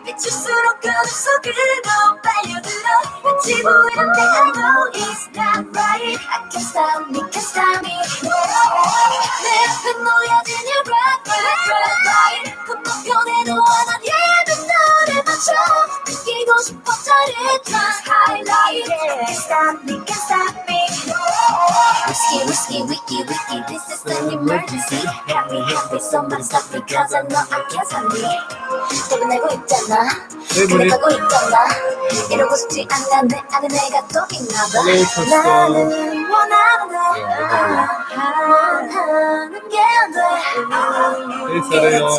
비출수록 가슴속으로 빨려들어 같이 보이는데 I know it's not right I can't stop me, can't stop me 내 앞에 놓여진 your red light 건너편에도 원한 예쁜 너를 맞춰 느끼고 싶어 짜릿한 highlight Can't stop me, can't stop me Whiskey, wiki, this is an emergency Happy, somebody stop me cause I know I can't stop me 대변하고 있잖아 생각하고 있잖아 이러고 싶지 않아 내 안에 내가 또 있나봐 나는 원하는 게 안돼 이렇지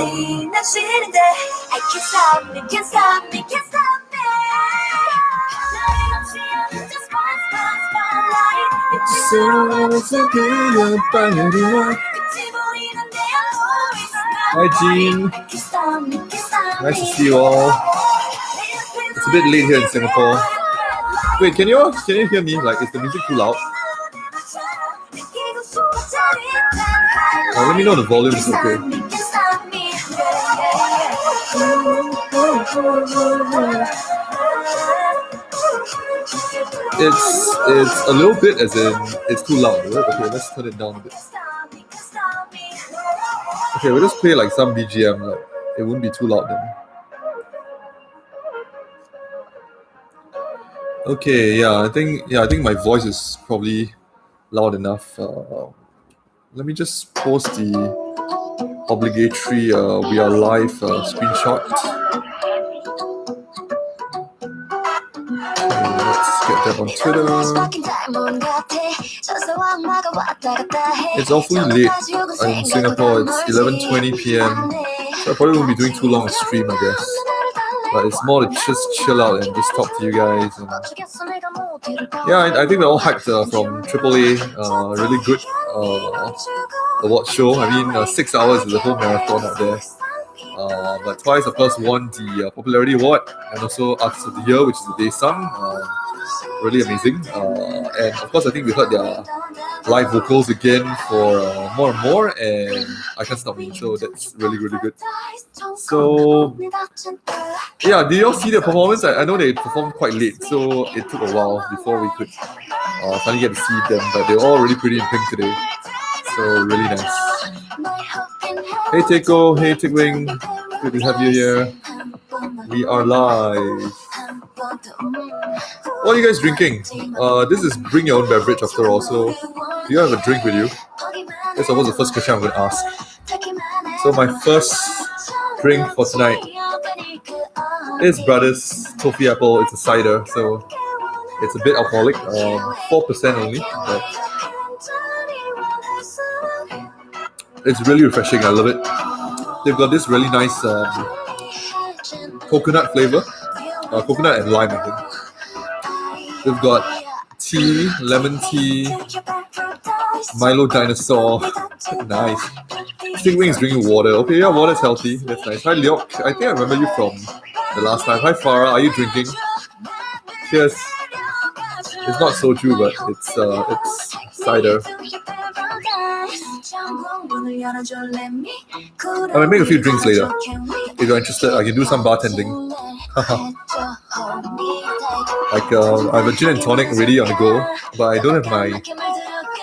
난 싫은데 I can't stop me, can't stop me, can't stop me 나의 없이 하는 just one spotlight 그냥 빨려들어 끝이 보이는데 I know it's not Hi Jean, I can't stop me, can't stop me nice to see you all. It's a bit late here in Singapore. Wait, can you hear me? Like, is the music too loud? Let me know the volume is okay. It's a little bit as in it's too loud, right? Okay, let's turn it down a bit. Okay, we'll just play like some BGM, like it wouldn't be too loud then. Okay, yeah, I think my voice is probably loud enough. Let me just post the obligatory we are live screenshot. Okay, let's get that on Twitter. It's awfully late in Singapore. It's 11:20 p.m. So I probably won't be doing too long a stream, I guess. But it's more to just chill out and just talk to you guys. And yeah, I think we're all hyped from AAA. Really good award show. I mean, 6 hours is a whole marathon out there. But Twice, of course, won the Popularity Award and also Artist of the Year, which is the Daesung. Really amazing. And of course, I think we heard their live vocals again for More and More, and I Can't Stop Me. So that's really, really good. So yeah, did you all see their performance? I know they performed quite late, so it took a while before we could finally get to see them. But they're all really pretty in pink today. So really nice. Hey Teiko, hey Tigwing, good to have you here. We are live. What are you guys drinking? This is bring your own beverage after all, so do you have a drink with you? That's almost the first question I'm going to ask. So my first drink for tonight is Brothers Toffee Apple. It's a cider, so it's a bit alcoholic, 4% only, but it's really refreshing. I love it. They've got this really nice coconut flavor, coconut and lime, I think. They've got tea, lemon tea, Milo dinosaur. Nice. Stingwing is drinking water. Okay, yeah, water's healthy. That's nice. Hi Leok. I think I remember you from the last time. Hi Farah, are you drinking? Cheers. It's not soju, but it's cider. I might make a few drinks later. If you're interested, I can do some bartending. Like I have a gin and tonic ready on the go, but I don't have my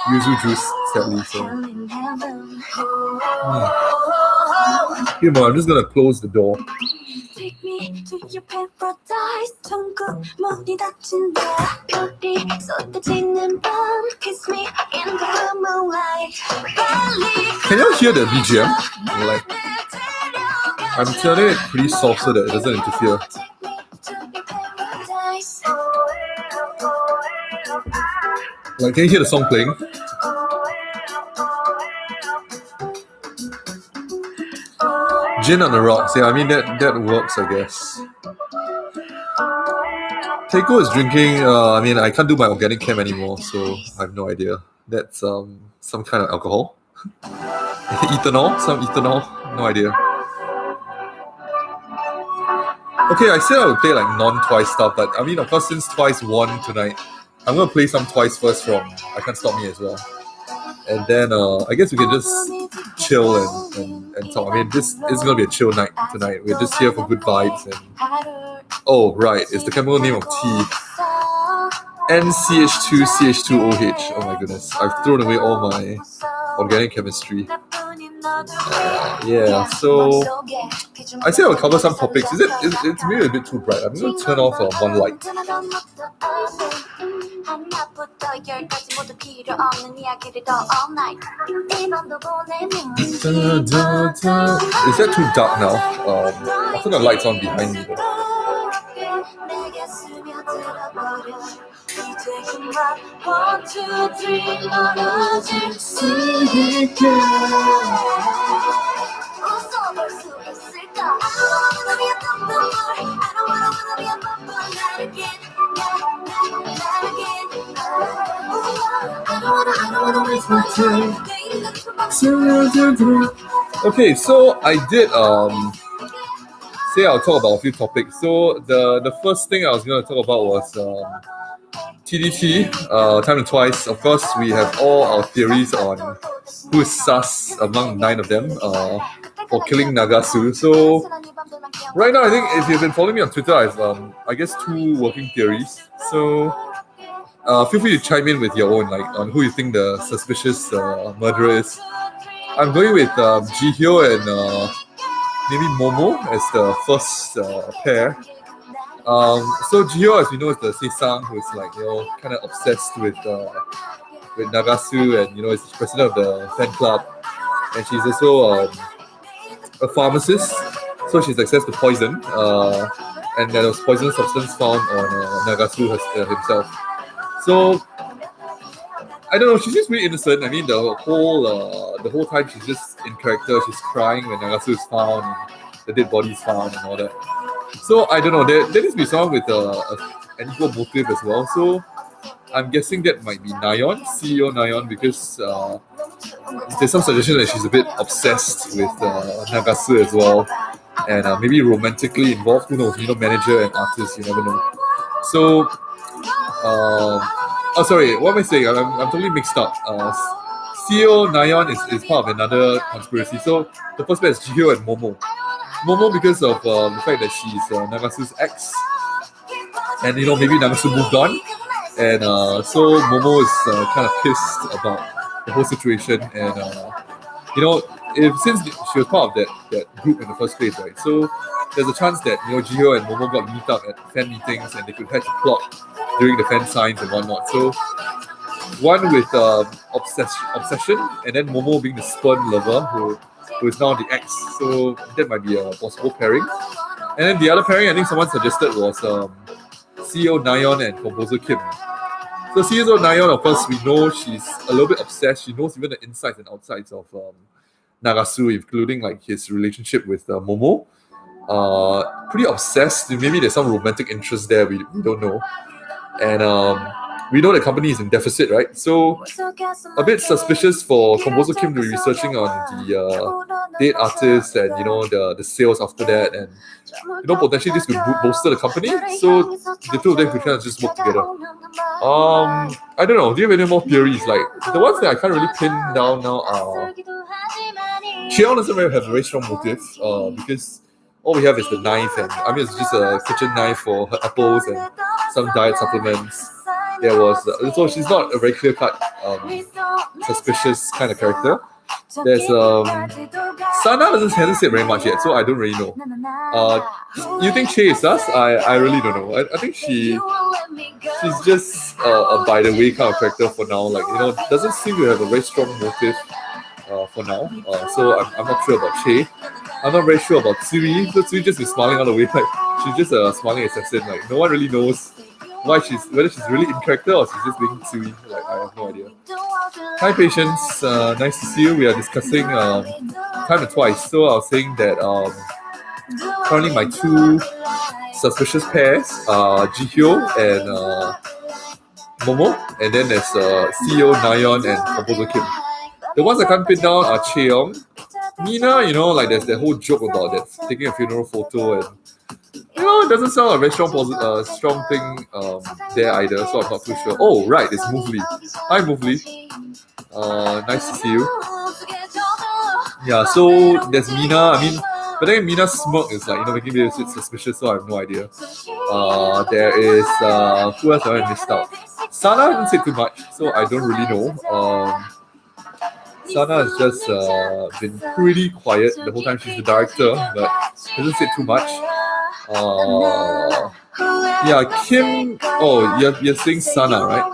yuzu juice sadly. So here, I'm just gonna close the door. Can you hear the BGM? Like, I'm turning it pretty soft so that it doesn't interfere. Like, can you hear the song playing? Gin on the rocks. Yeah, I mean that works, I guess. Teiko is drinking. I mean, I can't do my organic chem anymore, so I have no idea. That's some kind of alcohol. Ethanol, some ethanol. No idea. Okay, I said I would play like non-Twice stuff, but I mean, of course, since Twice won tonight, I'm gonna play some Twice first from I Can't Stop Me as well. and then I guess we can just chill and talk. I mean, this is gonna be a chill night tonight. We're just here for good vibes. And oh, right, it's the chemical name of tea. NCH2CH2OH. Oh my goodness, I've thrown away all my organic chemistry. Yeah, so I say I'll cover some topics. It's maybe a bit too bright. I'm going to turn off one light. Is that too dark now? I think the light's on behind me though. Okay, so I did say I'll talk about a few topics. So the first thing I was going to talk about was TDT, time and twice. Of course, we have all our theories on who is sus among 9 of them for killing Nagasu. So right now, I think if you've been following me on Twitter, I've I guess 2 working theories. So feel free to chime in with your own, like on who you think the suspicious murderer is. I'm going with Jihyo and maybe Momo as the first pair. So Jihyo, as we know, is the Seisang who is like, kind of obsessed with Nagasu, and is president of the fan club, and she's also a pharmacist, so she's access to poison, and there was poisonous substance found on Nagasu himself. So I don't know, she's just really innocent. I mean, the whole time she's just in character. She's crying when Nagasu is found, and the dead body is found, and all that. So I don't know. There needs to be someone with an equal motive as well. So I'm guessing that might be Nayeon, CEO Nayeon, because there's some suggestion that she's a bit obsessed with Nagasu as well, and maybe romantically involved. Who knows? Manager and artist, you never know. So, oh sorry, what am I saying? I'm totally mixed up. CEO Nayeon is part of another conspiracy. So the first pair is Jihyo and Momo. Momo because of the fact that she's Nagasu's ex, and maybe Nagasu moved on, and so Momo is kind of pissed about the whole situation, and since she was part of that group in the first place, right? So there's a chance that Jihyo and Momo got meet up at fan meetings, and they could hatch a plot during the fan signs and whatnot. So one with obsession, and then Momo being the sperm lover who is now the ex. So that might be a possible pairing. And then the other pairing I think someone suggested was CEO Nayeon and composer Kim. So CEO Nayeon, of course, we know she's a little bit obsessed. She knows even the insides and outsides of Nagasu, including like his relationship with Momo. Pretty obsessed. Maybe there's some romantic interest there. We don't know. And we know the company is in deficit, right? So a bit suspicious for composer Kim to be researching on the dead artists and the sales after that, and potentially this could bolster the company. So the two of them could kind of just work together. I don't know. Do you have any more theories? Like the ones that I can't really pin down now are Cheon doesn't really have a very strong motive because all we have is the knife, and I mean it's just a kitchen knife for her apples and some diet supplements. There was so she's not a very clear-cut suspicious kind of character. There's Sana hasn't said very much yet, so I don't really know. You think Che is sus? I really don't know. I think she's just a by the way kind of character for now. Like doesn't seem to have a very strong motive for now. So I'm not sure about Che. I'm not very sure about Tsui. So Tsui just is smiling all the way. Like she's just a smiling assassin. Like no one really knows whether she's really in character or she's just being Tsui. Like I have no idea. Hi Patience, nice to see you. We are discussing time and twice. So I was saying that currently my 2 suspicious pairs are Jihyo and Momo, and then there's CEO Nayeon and composer Kim. The ones I can't pin down are Cheong. Mina, like there's that whole joke about that taking a funeral photo, and it doesn't sound like a very strong thing there either, so I'm not too sure. Oh, right, it's Movely. Hi, Movely. Nice to see you. Yeah, so there's Mina. I mean, but then Mina's smirk is like, making me a bit suspicious, so I have no idea. There is, who else have I missed out? Sana hasn't said too much, so I don't really know. Sana has just been pretty quiet the whole time. She's the director, but hasn't said too much. Yeah, Kim. Oh, you're saying Sana, right?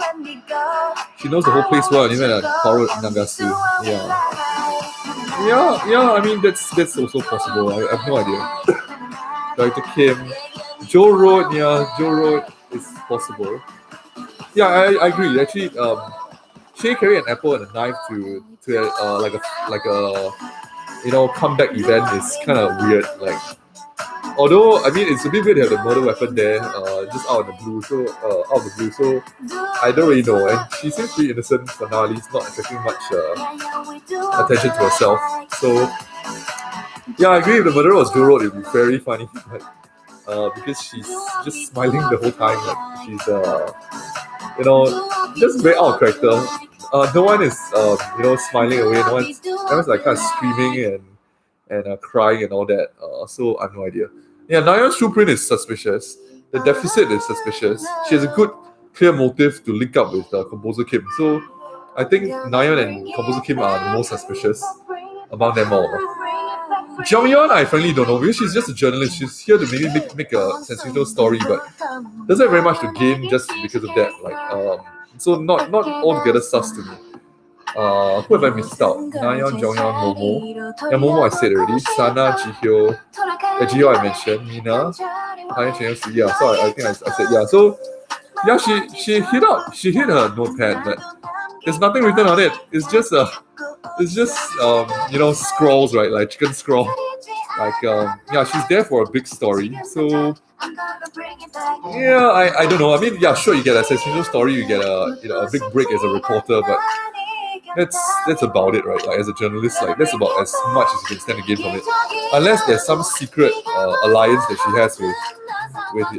She knows the whole place well, even at Koro Nagasu. Yeah. I mean, that's also possible. I have no idea. Director Kim, Joe Road. Yeah, Joe Road is possible. Yeah, I agree. Actually, she carried an apple and a knife to like a comeback event is kind of weird. Like, although I mean it's a bit weird to have the murder weapon there, just out of the blue. So So I don't really know. And she seems pretty innocent for now. At least not attracting much attention to herself. So yeah, I agree. If the murderer was Joe Road, it'd be very funny. Like, because she's just smiling the whole time. Like she's just very out of character. No one is smiling away. Everyone's like kind of screaming and crying and all that. So I have no idea. Yeah, Nayeon's true print is suspicious. The deficit is suspicious. She has a good, clear motive to link up with composer Kim. So I think Nayeon and composer Kim are the most suspicious among them all. Jeongyeon, I frankly don't know, because she's just a journalist. She's here to maybe make a sensational story, but doesn't have very much to gain just because of that. Like, so not altogether sus to me. Who have I missed out? Nayeon, Jeongyeon, Momo. Yeah, Momo I said already. Sana, Jihyo. Jihyo I mentioned. Mina. Nayeon, yeah. So I think I said yeah. So yeah, she hit her notepad, but there's nothing written on it. It's just scrolls, right? Like chicken scroll. Like yeah, she's there for a big story. So yeah, I don't know. I mean, yeah, sure, you get a sensational story, you get a big break as a reporter, but that's about it, right? Like as a journalist, like that's about as much as you can stand to gain from it. Unless there's some secret alliance that she has with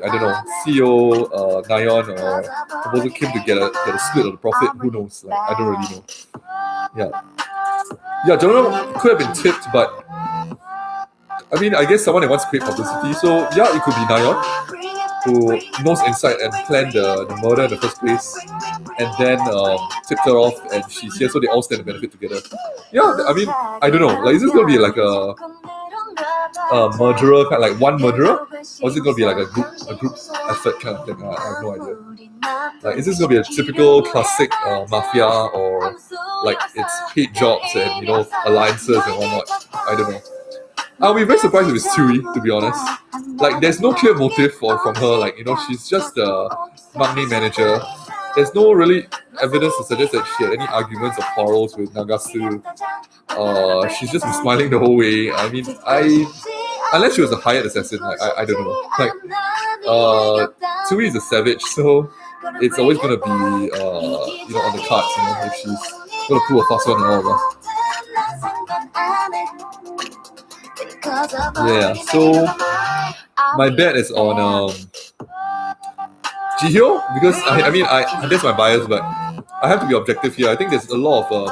I don't know, CEO Nayeon or composer Kim to get a split of the profit. Who knows? Like I don't really know. Yeah, Jeongyeon could have been tipped, but I mean, I guess someone that wants to create publicity. So yeah, it could be Nayeon, who knows inside and planned the murder in the first place, and then tipped her off, and she's here, so they all stand to benefit together. Yeah, I mean, I don't know. Like, is this gonna be like a murderer, kind of like one murderer, or is it gonna be like a group effort kind of thing? I have no idea. Like, is this gonna be a typical classic mafia, or like it's paid jobs and alliances and whatnot? I don't know. I'll be very surprised if it's Tui, to be honest. Like, there's no clear motive from her. Like, she's just a money manager. There's no really evidence to suggest that she had any arguments or quarrels with Nagasu. She's just been smiling the whole way. I mean, unless she was a hired assassin, like I don't know. Like, Tui is a savage, so it's always gonna be on the cards, if she's gonna pull a fast one and all of us. Yeah, so my bet is on Jihyo, because I mean that's my bias, but I have to be objective here. I think there's a lot of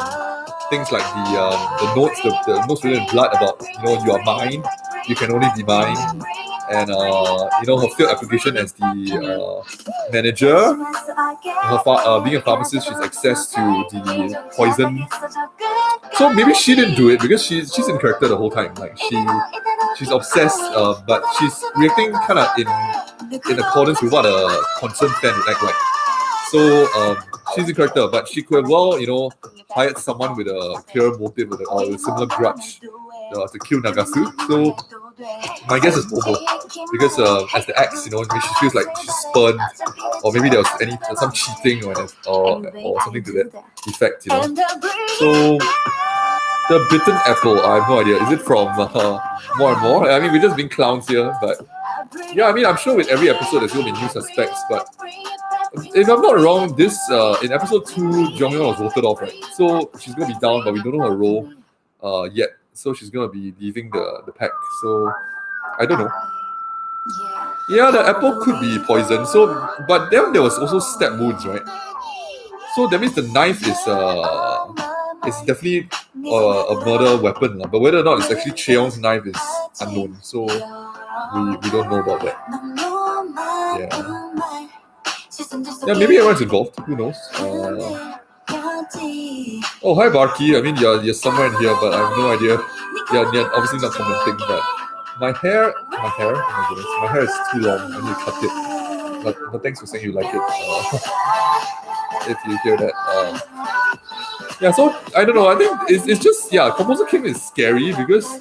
things like the notes, the notes written in blood about you are mine, you can only be mine, and her field application as the manager, her being a pharmacist, she's access to the poison. So maybe she didn't do it because she's in character the whole time. Like she's obsessed, but she's reacting kind of in accordance with what a concerned fan would act like. So she's in character, but she could have hired someone with a clear motive or a similar grudge to kill Nagasu. So my guess is Momo, because as the ex, maybe she feels like she's spurned, or maybe there was some cheating or something to that effect. So the bitten apple, I have no idea. Is it from More and More? I mean, we're just being clowns here, but yeah, I mean, I'm sure with every episode there's going to be new suspects, but if I'm not wrong, this in episode 2, Jeongyeon was voted off, right? So she's going to be down, but we don't know her role yet. So she's going to be leaving the pack. So I don't know. Yeah, the apple could be poisoned. So, but then there was also stab wounds, right? So that means the knife is it's definitely a murder weapon, but whether or not it's actually Cheong's knife is unknown, so we don't know about that. Yeah, maybe everyone's involved. Who knows? Oh, hi Barky. I mean, you're somewhere in here, but I have no idea. You're obviously not commenting, but my hair. Oh my goodness, my hair is too long. I need to cut it. But thanks for saying you like it. If you hear that. Yeah, so I don't know. I think it's just Composer Kim is scary because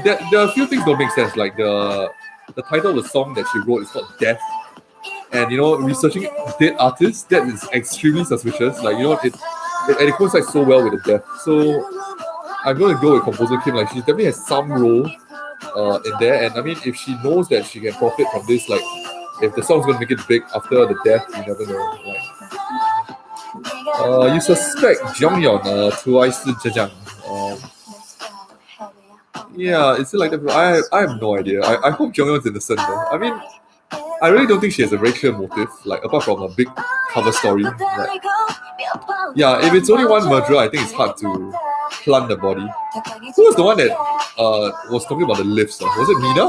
there are a few things don't make sense. Like the title of the song that she wrote is called Death. And researching dead artists, that is extremely suspicious. Like it coincides so well with the death. So I'm going to go with Composer Kim. Like she definitely has some role in there. And I mean, if she knows that she can profit from this, like if the song's going to make it big after the death, you never know. Like, you suspect Jonghyun twice Jajang. Yeah, is it like that? I have no idea. I hope Jonghyun's innocent though. I mean, I really don't think she has a very clear motive, like apart from a big cover story. Like, yeah, if it's only one murderer, I think it's hard to plant the body. Who was the one that was talking about the lifts? Was it Mina?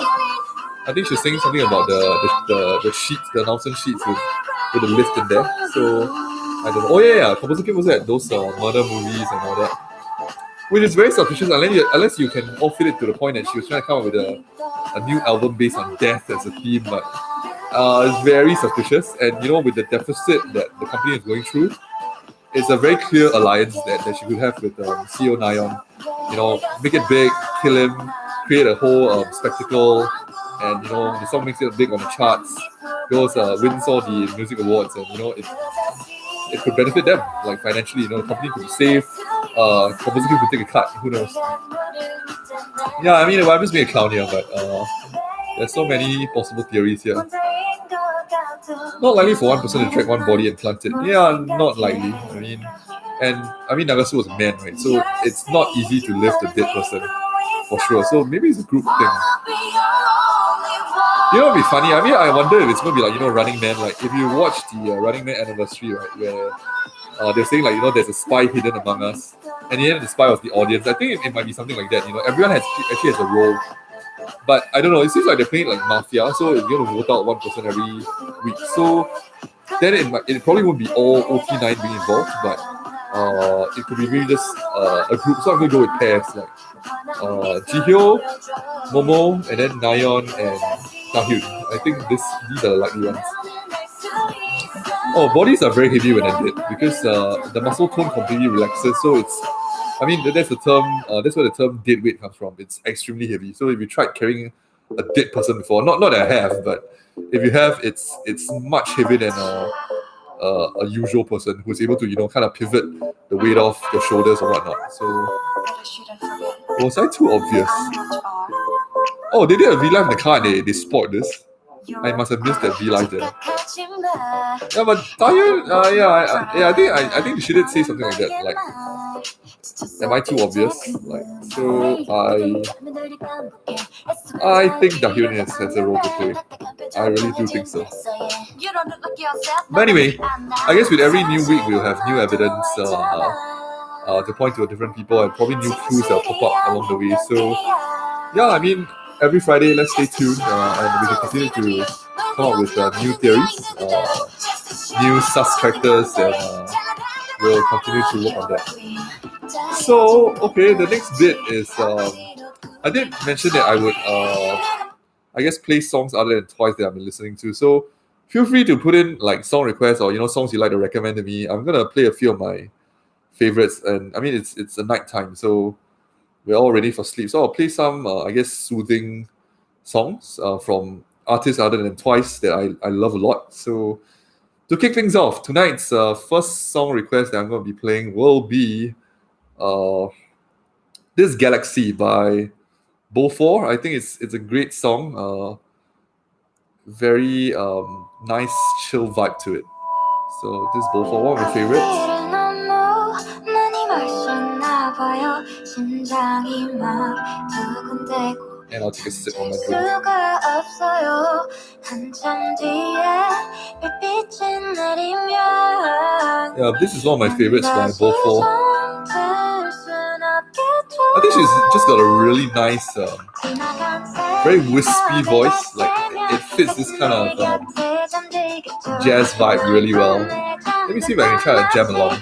I think she was saying something about the sheets, the announcement sheets with the lift in there. So I don't know. Oh yeah. Composer Kim was at those murder movies and all that. Which is very suspicious unless you can all fit it to the point that she was trying to come up with a new album based on death as a theme, but it's very suspicious. And with the deficit that the company is going through, it's a very clear alliance that she could have with CEO Nayeon. Make it big, kill him, create a whole spectacle, and the song makes it big on the charts, goes wins all the music awards, and it could benefit them, like financially. The company could be saved. Composer could take a cut. Who knows? Yeah, I mean, I'm just being a clown here, but there's so many possible theories here. Not likely for one person to drag one body and plant it. Yeah, not likely. I mean, Nagasu was a man, right? So it's not easy to lift a dead person, for sure. So maybe it's a group thing. It'd be funny. I mean, I wonder if it's going to be like, Running Man. Like, if you watch the Running Man anniversary, right, where they're saying like, there's a spy hidden among us, and in the end, the spy was the audience. I think it might be something like that. Everyone actually has a role. But I don't know, it seems like they're playing like Mafia, so it's going to vote out one person every week. So then it probably won't be all OT9 being involved, but it could be really just a group. So I'm going to go with pairs, like Jihyo, Momo, and then Nayeon and Taehyun. I think these are the likely ones. Oh, bodies are very heavy when they're dead because the muscle tone completely relaxes. So that's the term. That's where the term dead weight comes from. It's extremely heavy. So if you tried carrying a dead person before, not that I have, but if you have, it's much heavier than a usual person who's able to kind of pivot the weight off your shoulders or whatnot. So was I too obvious? Oh, they did a V-Live in the car and they spot this. I must have missed that V-Live there. Yeah, but Taehyun, I think she did say something like that. Like, am I too obvious? Like, so I think Taehyun has a role to play. I really do think so. But anyway, I guess with every new week we'll have new evidence to point to different people and probably new clues that will pop up along the way. So yeah, I mean, every Friday, let's stay tuned and we can continue to come up with new theories, new sus characters, and we'll continue to work on that. So, okay, the next bit is I did mention that I would I guess play songs other than Twice that I've been listening to. So feel free to put in like song requests or songs you like to recommend to me. I'm gonna play a few of my favorites, and I mean it's a night time, so we're all ready for sleep. So I'll play some I guess soothing songs from artists other than Twice that I love a lot. So to kick things off, tonight's first song request that I'm going to be playing will be This Galaxy by Byob. I think it's a great song. Very nice chill vibe to it. So this is Byob, one of my favorites. And I'll take a sip on my drink. Yeah, this is one of my favorites by Byob. I think she's just got a really nice, very wispy voice. Like it fits this kind of jazz vibe really well. Let me see if I can try to jam along.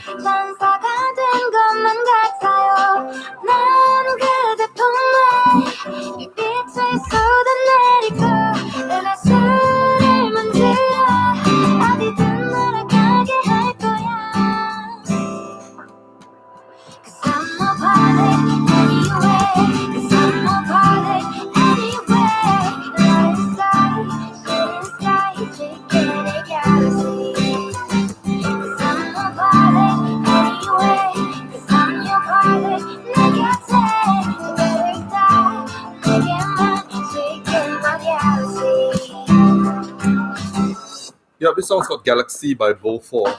Yeah, this song's called Galaxy by Byob.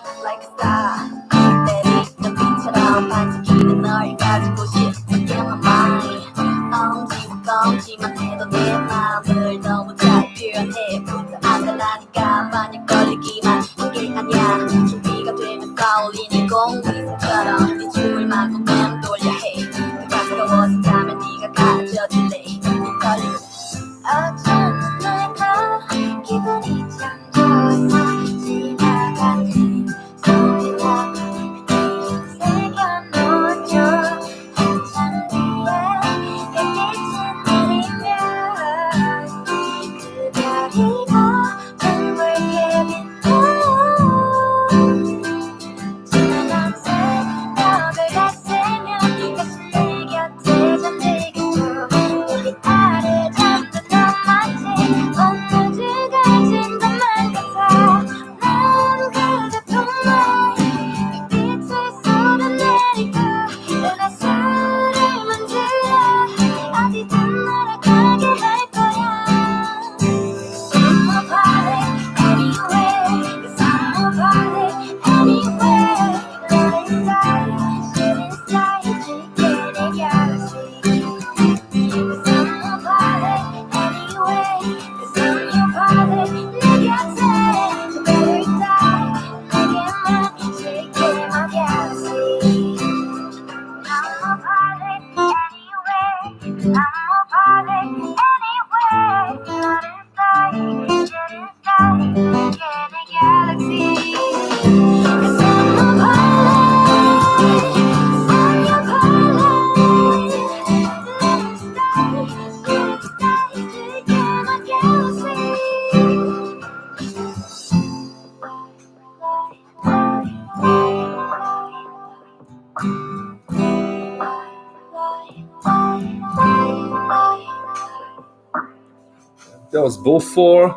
That was Byob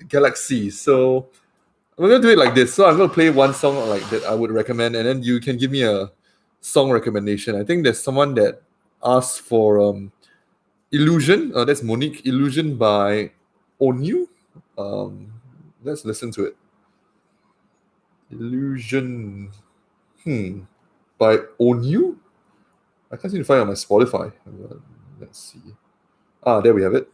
Galaxy. So we're gonna do it like this. So I'm gonna play one song like that I would recommend, and then you can give me a song recommendation. I think there's someone that asked for Illusion. That's Monique. Illusion by Onyu. Let's listen to it. Illusion. By Onyu. I can't seem to find it on my Spotify. Let's see. There we have it.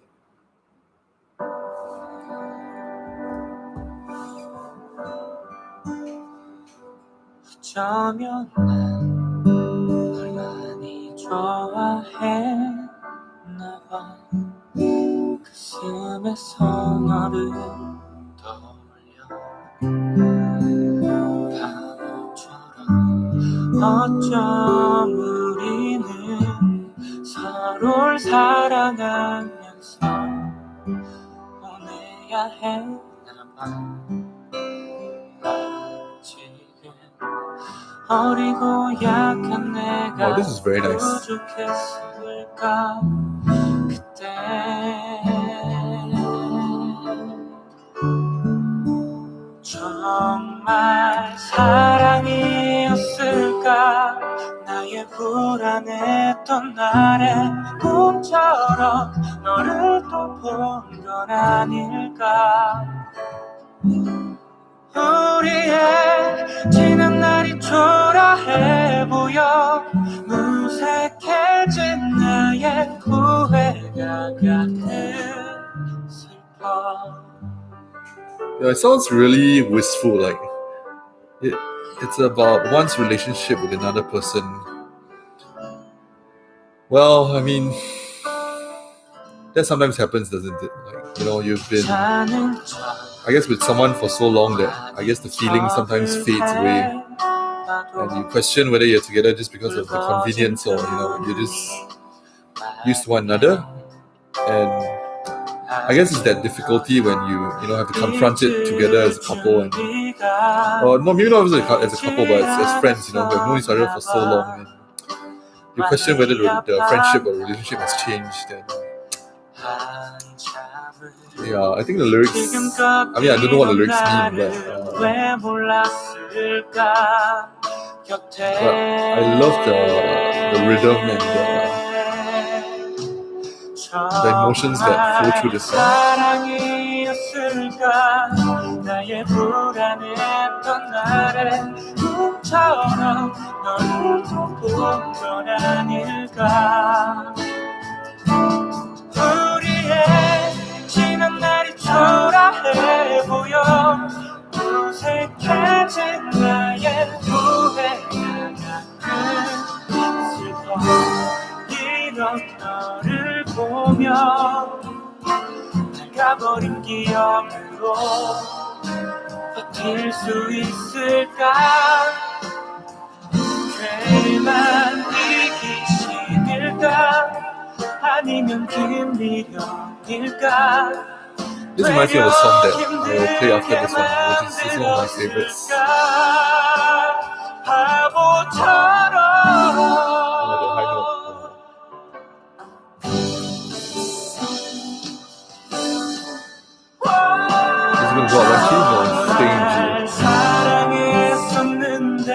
어쩌면 난 널 많이 좋아했나 봐. 가슴에서 너를 떠올려 바보처럼 어쩜 우리는 서로를 사랑하면서 보내야 했나 봐. 어리고 약한 내가 this is very nice. 부족했을까 그때 정말 사랑이었을까 나의 불안했던 날에 꿈처럼 너를 또 본 건 아닐까 우리의 지난 날이 초라해 보여 무색해진 나의 후회가 가득 슬퍼. Yeah, it sounds really wistful. Like it's about one's relationship with another person. Well, I mean, that sometimes happens, doesn't it? Like, you know, you've been, I guess, with someone for so long that I guess the feeling sometimes fades away, and you question whether you're together just because of the convenience, or you know, you're just used to one another. And I guess it's that difficulty when you know have to confront it together as a couple, and or no, maybe not as a couple, but as friends, you know, who have known each other for so long, and you question whether the friendship or relationship has changed. And yeah, I think the lyrics, I mean, I don't know what the lyrics mean, but I love the rhythm and the emotions that flow through the song. 지난 날이 초라해 보여 어색해진 나의 후회가 슬퍼 이런 너를 보며 낡아버린 기억으로 버틸 수 있을까 괜한 이기심일까 아니면 김미련일까 This reminds me of a song that I will play after this one, which is one of my favorites. The high note. Is it going to go out one key? No, it's staying in G.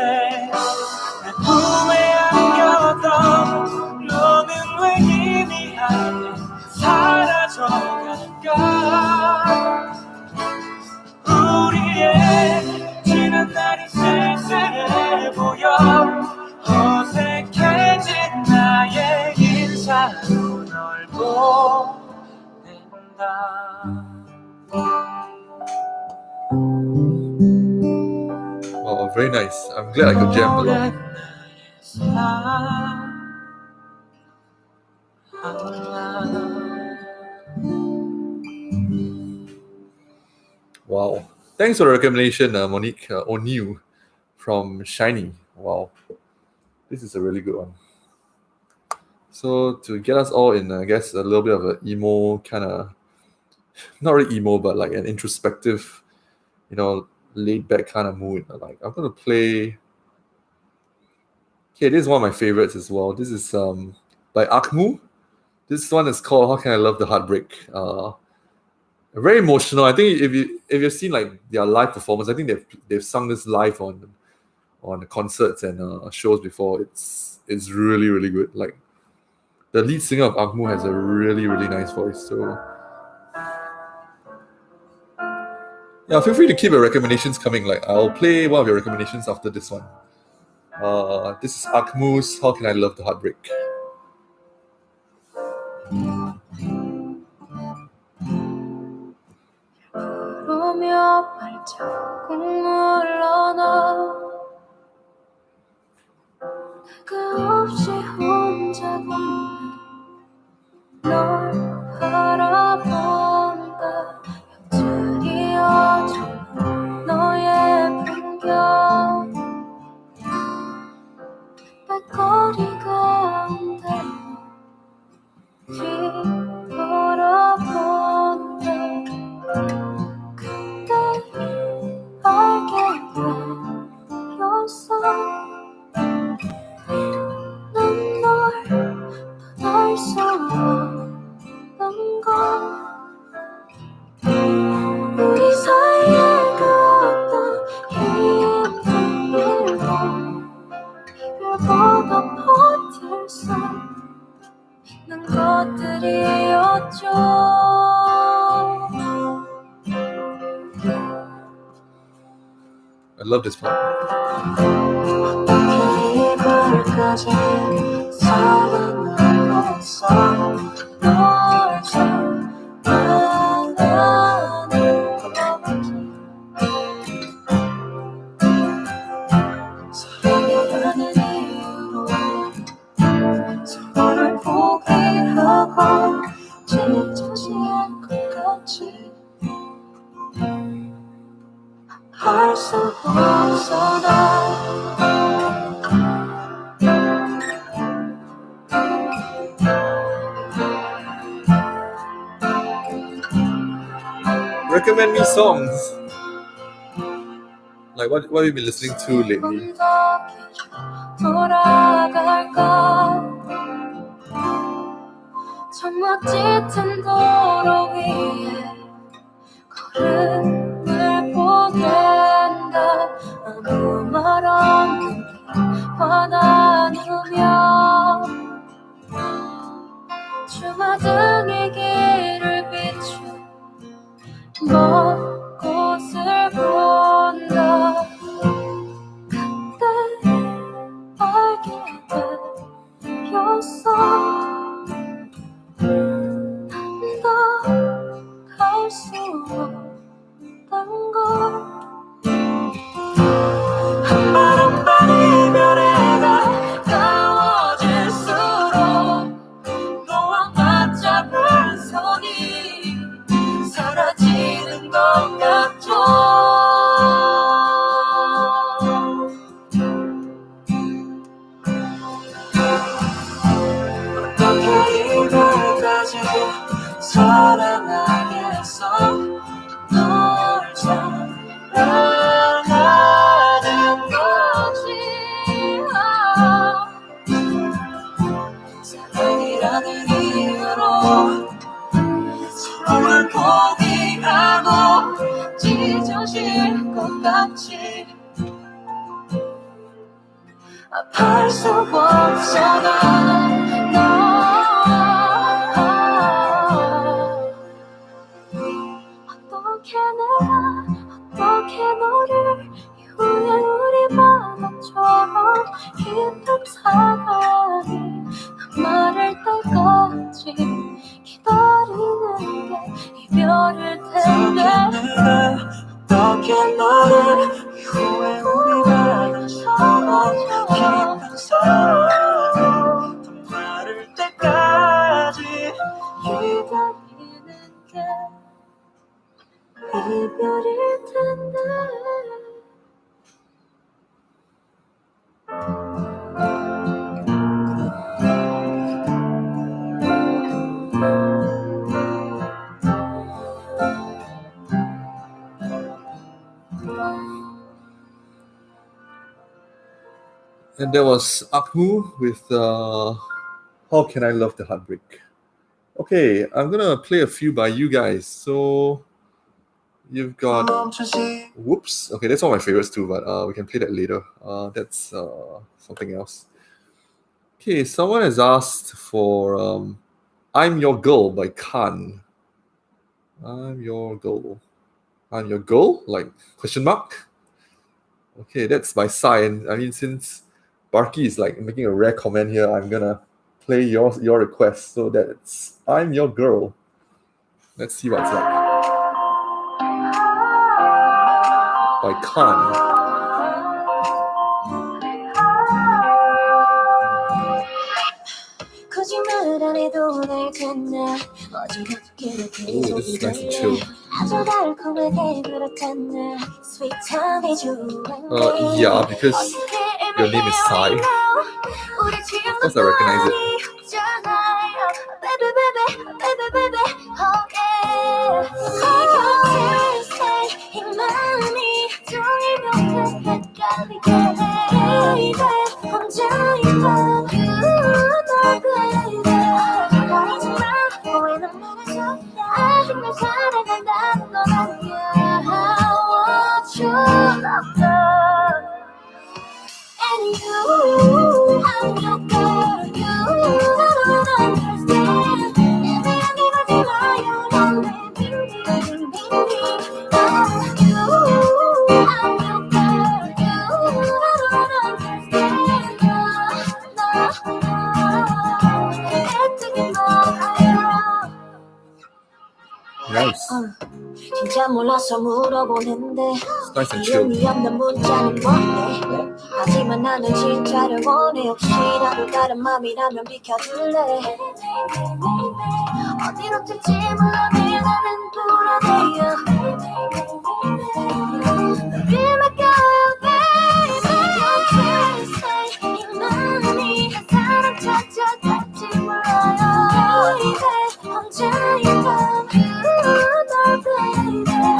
우리의 지난 날이 쓸쓸해 보여 어색해진 나의 인사로 널 보낸다. Oh, very nice. I'm glad I could jam along. Wow. Thanks for the recommendation, Monique O'Neill from Shiny. Wow. This is a really good one. So to get us all in, I guess, a little bit of an emo kind of, not really emo, but like an introspective, you know, laid back kind of mood. Like I'm going to play... Okay, this is one of my favorites as well. This is by Akmu. This one is called How Can I Love the Heartbreak? Very emotional. I think if you've seen like their live performance, I think they've sung this live on concerts and shows before. It's really, really good. Like the lead singer of Akmu has a really, really nice voice. So yeah, feel free to keep your recommendations coming. Like I'll play one of your recommendations after this one. This is Akmu's How Can I Love the Heartbreak? 부르며 발자국 물러나 내가 없이 혼자 걷는 널 바라본다 펴트리어주는 너의 풍경 발거리 가운데 뒤돌아본다 그때 알게 되었어 난 널 떠날 수 없는 걸 우리 사이에 그 어떤 힘든 일도 이별보다 버틸 수 있는 것들이었죠 I love this part. recommend me songs. Like what have you been listening to lately? 돌아갈까 정말 짙은 도로 위에 걸음을 보낸다 아무 말 없는 화 나누며 주마등의 길을 비춘 먼 곳을 본다 그때 알게 되었어 갈 수 없단 걸 한 발 한 발 이별에 가까워질수록 너와 맞잡은 손이 사라지는 것 같죠 어떻게 이별까지 사랑하겠어 널 사랑하는 거지 사랑이라는 이유로 서로를 포기하고 찢어질 것 같지 아파할 수 없어 너 어떻게 내가 어떻게 너를 이후에 우리 바다처럼 깊은 사랑이 말을 때까지 기다리는 게 이별일 텐데 어떻게 너를 이후에 우리 바다처럼 깊은 사랑이 말을 때까지 기다리는 게 이별일 텐데 And there was Akmu with How Can I Love the Heartbreak. Okay, I'm gonna play a few by you guys. So you've got Whoops. Okay, that's one of my favorites too, but we can play that later. That's something else. Okay, someone has asked for I'm Your Girl by Khan. I'm your girl. I'm your girl? Like question mark? Okay, that's by Sai. And I mean, since Barky is like making a rare comment here, I'm gonna play your request. So that's I'm Your Girl. Let's see what's up. By Khan. 거짓말 안 해도 날 찾나 어지럽게 Oh, this is nice and chill. 아주 달콤하게 그렇잖아 스윗함이 좋은데 Yeah, because your name is Sai. Of course I recognize it. And you, I'm your girl, you don't understand. Every animal you know, you, I'm your girl, you don't understand. Nice. 진짜 몰라서 물어보는데 It's nice and chill. 이름이 없는 문자는 뭔데 하지만 나는 진짜를 원해 혹시라도 다른 맘이라면 비켜줄래 어디로 튈지 몰라 매일 나는 불안해요 Be my girl baby Don't say 이 마음이 한 사람 찾아갈지 몰라요 혼자인 밤 널 baby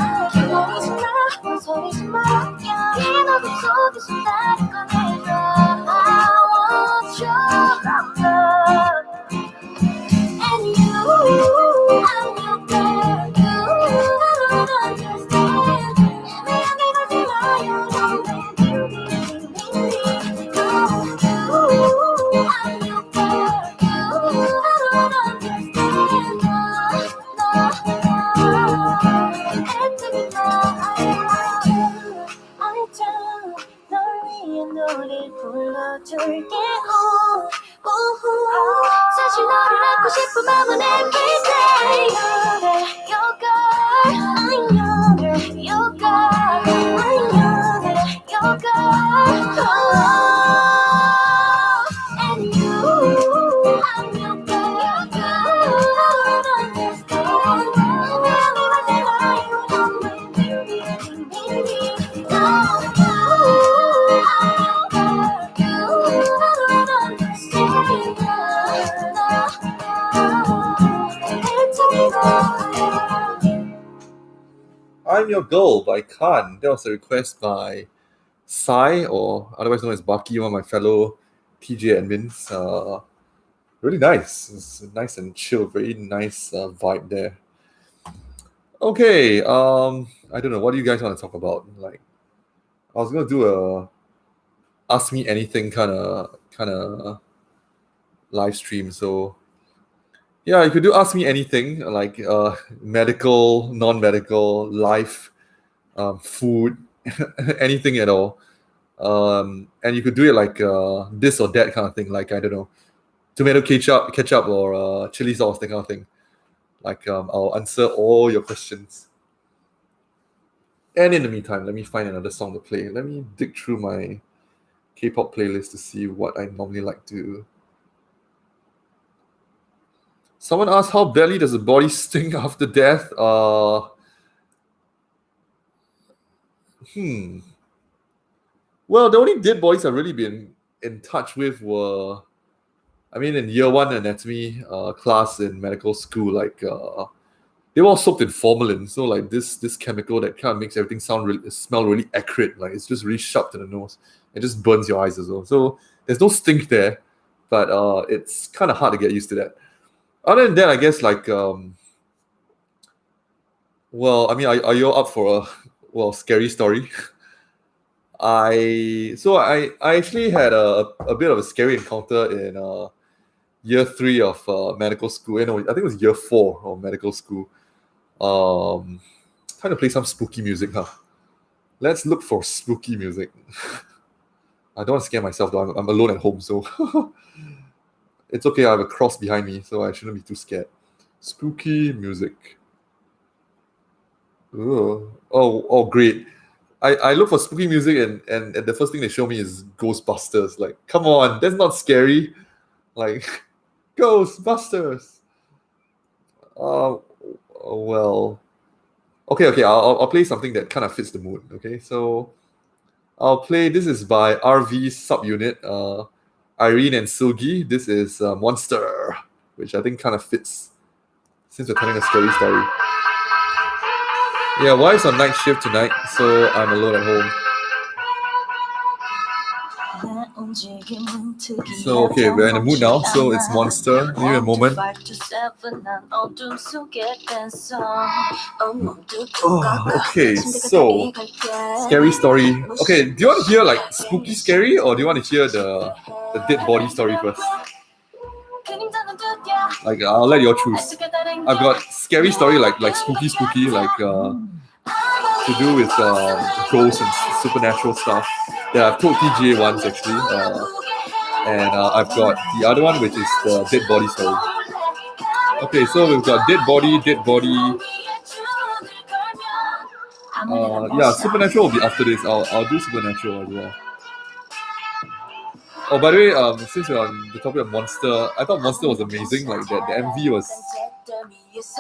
I'm Your Girl by Khan. That was a request by Sai, or otherwise known as Baki, one of my fellow TJ admins. Really nice. It's nice and chill, very nice vibe there. Okay, I don't know. What do you guys want to talk about? Like, I was gonna do a ask me anything kind of live stream. So yeah, you could do ask me anything like medical, non-medical, life, food, anything at all. And you could do it like this or that kind of thing. Like, I don't know, tomato ketchup or chili sauce, that kind of thing. Like, I'll answer all your questions. And in the meantime, let me find another song to play. Let me dig through my K-pop playlist to see what I normally like to. Someone asked, how badly does the body stink after death? Well, the only dead bodies I've really been in touch with were, I mean, in year one anatomy class in medical school, like they were all soaked in formalin. So like this chemical that kind of makes everything smell really acrid. Like it's just really sharp to the nose. It just burns your eyes as well. So there's no stink there, but it's kind of hard to get used to that. Other than that, I guess like well, I mean, are you up for a scary story? I actually had a bit of a scary encounter in year 3 of medical school. I think it was year 4 of medical school. Trying to play some spooky music, huh? Let's look for spooky music. I don't want to scare myself though. I'm alone at home, so it's okay. I have a cross behind me, so I shouldn't be too scared. Spooky music. Ugh. Oh, great. I look for spooky music and the first thing they show me is Ghostbusters. Like, come on, that's not scary. Like, Ghostbusters. Well, okay. I'll play something that kind of fits the mood. Okay, so I'll play. This is by RV Subunit, Irene and Sugi. This is Monster, which I think kind of fits since we're telling a scary story. Yeah, wife's on night shift tonight, so I'm alone at home. So okay, we're in the mood now, so it's Monster. Give me a moment. Oh, okay, so scary story. Okay, do you want to hear like spooky scary, or do you want to hear the dead body story first? Like, I'll let you all choose. I've got scary story like spooky, like to do with ghosts and supernatural stuff that I've told TJ once actually, and I've got the other one, which is the dead body story. Okay, so we've got dead body. Yeah, supernatural will be after this. I'll do supernatural as well. Oh, by the way, since we're on the topic of Monster, I thought Monster was amazing. Like the MV was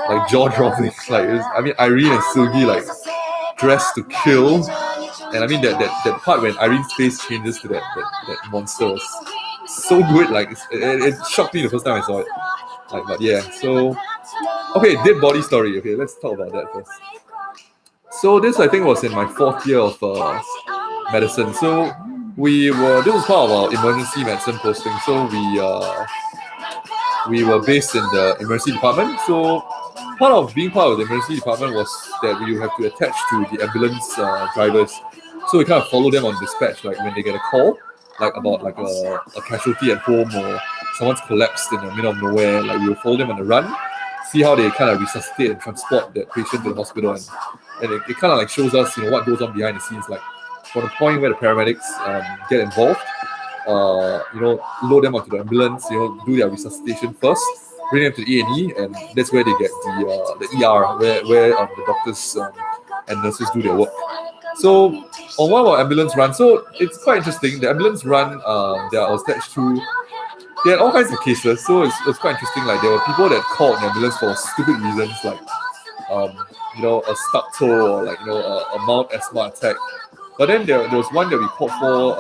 like jaw-dropping. Like I mean, Irene and Sugi like dressed to kill, and I mean that part when Irene's face changes to that monster was so good. Like it shocked me the first time I saw it. Like, but yeah, so okay, dead body story. Okay, let's talk about that first. So this I think was in my 4th year of medicine. So this was part of our emergency medicine posting. So we were based in the emergency department. So part of being part of the emergency department was that we have to attach to the ambulance drivers. So we kind of follow them on dispatch, like when they get a call, like about like a casualty at home or someone's collapsed in the middle of nowhere. Like we'll follow them on the run, see how they kind of resuscitate and transport that patient to the hospital, and it kind of like shows us, what goes on behind the scenes, like from the point where the paramedics get involved, load them onto the ambulance, do their resuscitation first, bring them to the A&E, and that's where they get the ER, where the doctors and nurses do their work. So on one of our ambulance runs, so it's quite interesting. The ambulance run that I was attached to, they had all kinds of cases. So it's quite interesting. Like there were people that called an ambulance for stupid reasons, like a stuck toe or like a mild asthma attack. But then there was one that we called for,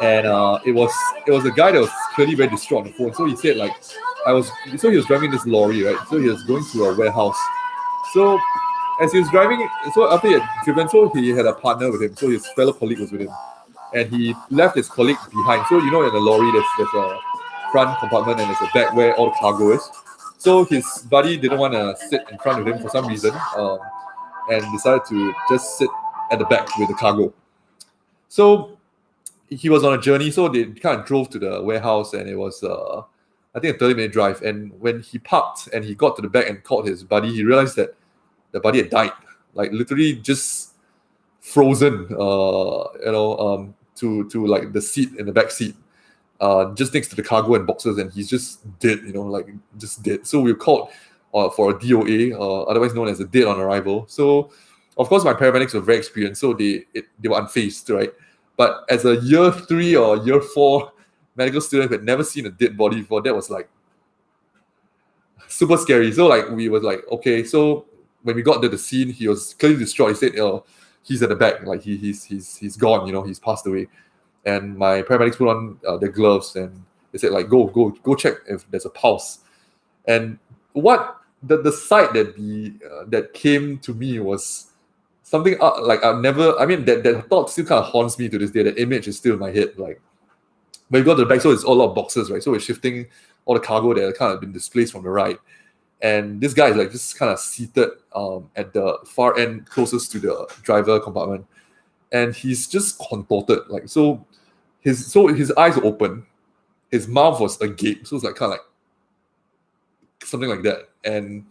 and it was a guy that was clearly very distraught on the phone. So he said like so he was driving this lorry, right? So he was going to a warehouse. So as he was driving, so after he had driven, so he had a partner with him. So his fellow colleague was with him, and he left his colleague behind. So in a lorry, there's a front compartment and there's a back where all the cargo is. So his buddy didn't want to sit in front of him for some reason, and decided to just sit at the back with the cargo. So he was on a journey, so they kind of drove to the warehouse, and it was I think a 30-minute drive. And when he parked and he got to the back and called his buddy, he realized that the buddy had died, like literally just frozen, to like the seat in the back seat, just next to the cargo and boxes, and he's just dead, like just dead. So we were called for a DOA, otherwise known as a dead on arrival. So of course my paramedics were very experienced, so they were unfazed, right? But as a year 3 or year 4 medical student who had never seen a dead body before, that was like super scary. So like we was like, okay. So when we got to the scene, he was clearly distraught. He said, he's at the back, like he's gone, he's passed away. And my paramedics put on their gloves and they said, like, go check if there's a pulse. And what the sight that came to me was something like that thought still kind of haunts me to this day. That image is still in my head. Like when we got to the back, so it's all a lot of boxes, right? So we're shifting all the cargo that had kind of been displaced from the right. And this guy is like just kind of seated at the far end closest to the driver compartment. And he's just contorted. Like so his eyes were open, his mouth was agape. So it's like kind of like something like that. And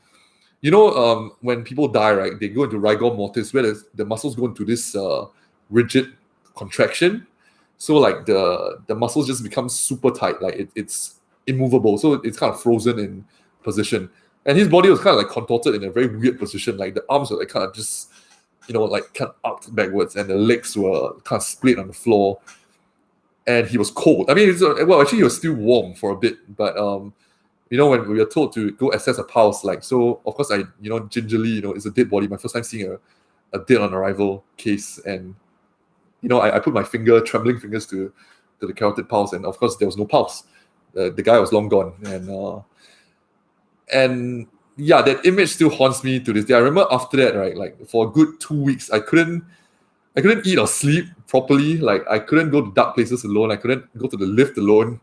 when people die, right, they go into rigor mortis, where the muscles go into this rigid contraction. So like the muscles just become super tight, like it's immovable. So it's kind of frozen in position. And his body was kind of like contorted in a very weird position. Like the arms were like kind of just, like kind of upped backwards, and the legs were kind of split on the floor. And he was cold. I mean, actually he was still warm for a bit, but when we were told to go assess a pulse, like, so of course I, gingerly, it's a dead body. My first time seeing a dead on arrival case, and I put my trembling fingers to the carotid pulse, and of course there was no pulse. The guy was long gone, and yeah, that image still haunts me to this day. I remember after that, right, like for a good 2 weeks, I couldn't eat or sleep properly. Like I couldn't go to dark places alone. I couldn't go to the lift alone.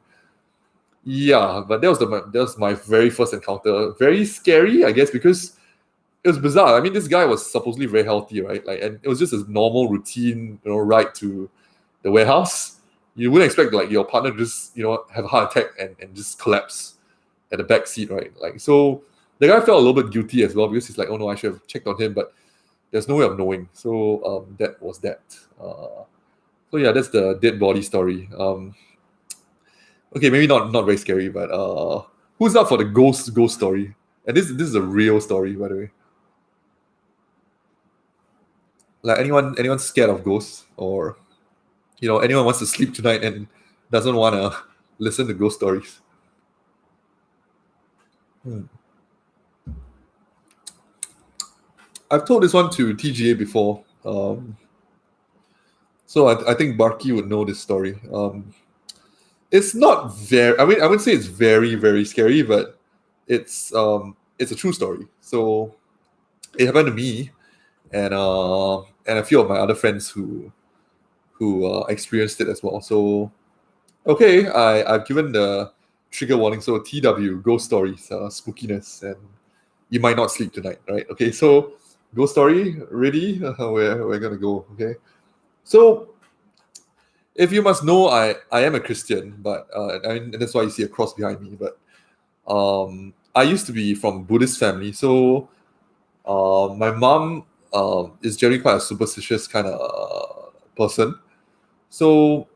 Yeah, but that was my very first encounter. Very scary, I guess, because it was bizarre. I mean, this guy was supposedly very healthy, right? Like, and it was just a normal routine, ride to the warehouse. You wouldn't expect like your partner to just, have a heart attack and just collapse at the back seat, right? Like, so the guy felt a little bit guilty as well, because he's like, oh no, I should have checked on him, but there's no way of knowing. So that was that. So yeah, that's the dead body story. Okay, maybe not very scary, but who's up for the ghost story? And this is a real story, by the way. Like anyone scared of ghosts, or anyone wants to sleep tonight and doesn't want to listen to ghost stories? I've told this one to TGA before, so I think Barky would know this story. It's not very. I wouldn't say it's very, very scary, but it's a true story. So it happened to me, and a few of my other friends who experienced it as well. So okay, I've given the trigger warning. So TW, ghost stories, spookiness, and you might not sleep tonight, right? Okay, so ghost story, ready? We're gonna go. Okay, so if you must know, I am a Christian, but and that's why you see a cross behind me. But I used to be from Buddhist family, so my mom is generally quite a superstitious kind of person. So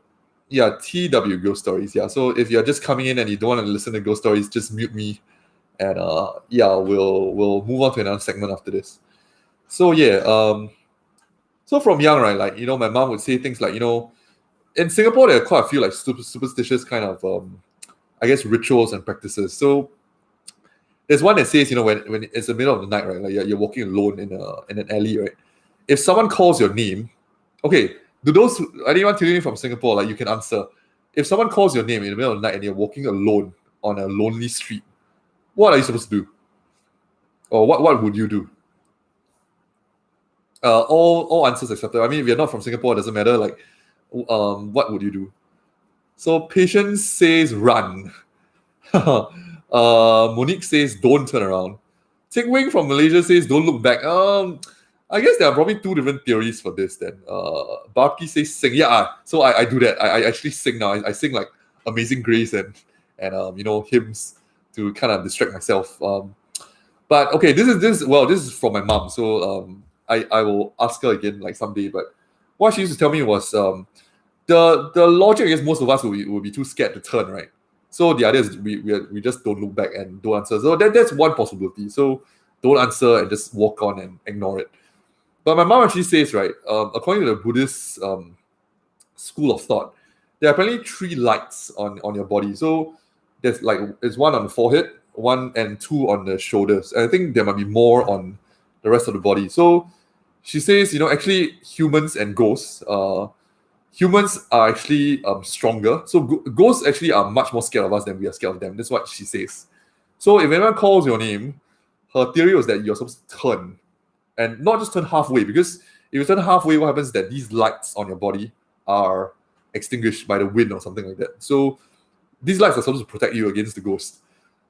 yeah, TW, ghost stories. Yeah, so if you're just coming in and you don't want to listen to ghost stories, just mute me, and yeah, we'll move on to another segment after this. So yeah, so from young, right, like my mom would say things like, in Singapore there are quite a few like superstitious kind of I guess rituals and practices. So there's one that says, when it's the middle of the night, right, like you're walking alone in an alley, right, if someone calls your name, okay, anyone tuning in from Singapore, like, you can answer. If someone calls your name in the middle of the night and you're walking alone on a lonely street, what are you supposed to do? Or what would you do? All answers accepted. I mean, if you're not from Singapore, it doesn't matter. Like, what would you do? So Patience says run. Monique says don't turn around. Ting Wing from Malaysia says don't look back. I guess there are probably two different theories for this. Then Barky says sing. Yeah, so I do that. I actually sing now. I sing like Amazing Grace and hymns to kind of distract myself. But okay, this is from my mom. So I will ask her again like someday. But what she used to tell me was the logic. I guess most of us will be too scared to turn, right? So the idea is we just don't look back and don't answer. So that's one possibility. So don't answer and just walk on and ignore it. But my mom actually says, right, according to the Buddhist school of thought, there are apparently 3 lights on your body. So there's one on the forehead, 1 and 2 on the shoulders. And I think there might be more on the rest of the body. So she says, actually humans and ghosts, humans are actually stronger. So ghosts actually are much more scared of us than we are scared of them. That's what she says. So if anyone calls your name, her theory was that you're supposed to turn. And not just turn halfway, because if you turn halfway, what happens is that these lights on your body are extinguished by the wind or something like that. So these lights are supposed to protect you against the ghost.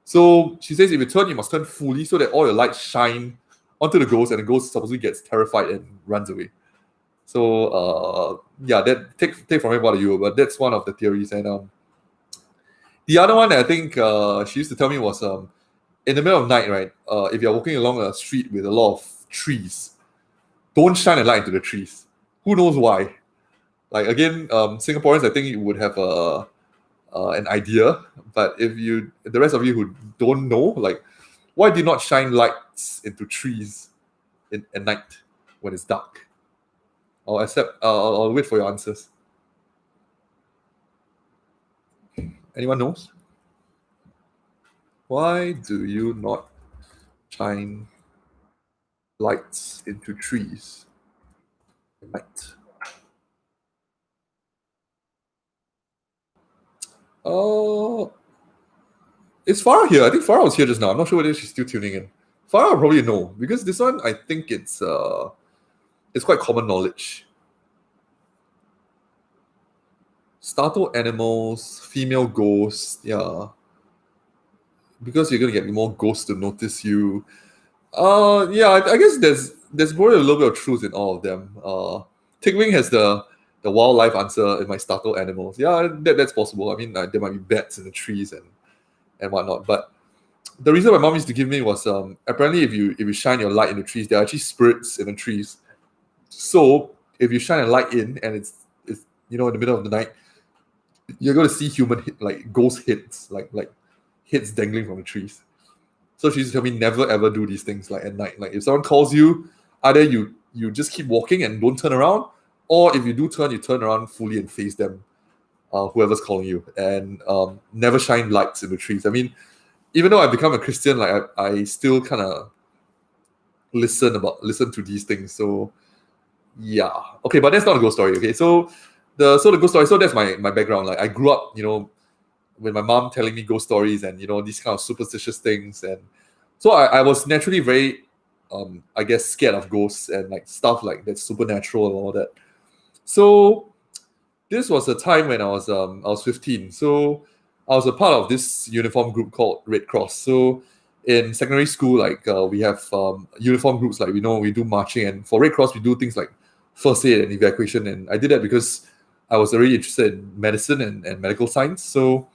So she says if you turn, you must turn fully so that all your lights shine onto the ghost, and the ghost supposedly gets terrified and runs away. So that take from it what you, but that's one of the theories. And the other one that I think she used to tell me was in the middle of the night, right? If you're walking along a street with a lot of trees, don't shine a light into the trees. Who knows why? Like again, Singaporeans, I think you would have an idea, but if the rest of you who don't know, like, why do you not shine lights into trees at night when it's dark? I'll wait for your answers. Anyone knows? Why do you not shine lights into trees at night? It's Farah here. I think Farah was here just now. I'm not sure whether she's still tuning in. Farah will probably know, because this one I think it's quite common knowledge. Startled animals, female ghosts, yeah. Because you're gonna get more ghosts to notice you. I guess there's probably a little bit of truth in all of them. Tigwing has the wildlife answer in my startled animals. Yeah, that's possible. I mean, there might be bats in the trees and whatnot. But the reason my mom used to give me was apparently if you shine your light in the trees, there are actually spirits in the trees. So if you shine a light in and it's in the middle of the night, you're going to see ghost heads, like heads dangling from the trees. So she used to tell me never ever do these things like at night. Like if someone calls you, either you just keep walking and don't turn around, or if you do turn, you turn around fully and face them, whoever's calling you, and never shine lights in the trees. I mean, even though I've become a Christian, like I still kind of listen to these things. So yeah, okay, but that's not a ghost story. Okay, so the ghost story. So that's my background. Like I grew up, with my mom telling me ghost stories and these kind of superstitious things, and so I was naturally very I guess scared of ghosts and like stuff like that's supernatural and all that. So this was a time when I was 15. So I was a part of this uniform group called Red Cross. So in secondary school, like we have uniform groups, like we do marching, and for Red Cross we do things like first aid and evacuation. And I did that because I was already interested in medicine and medical science. So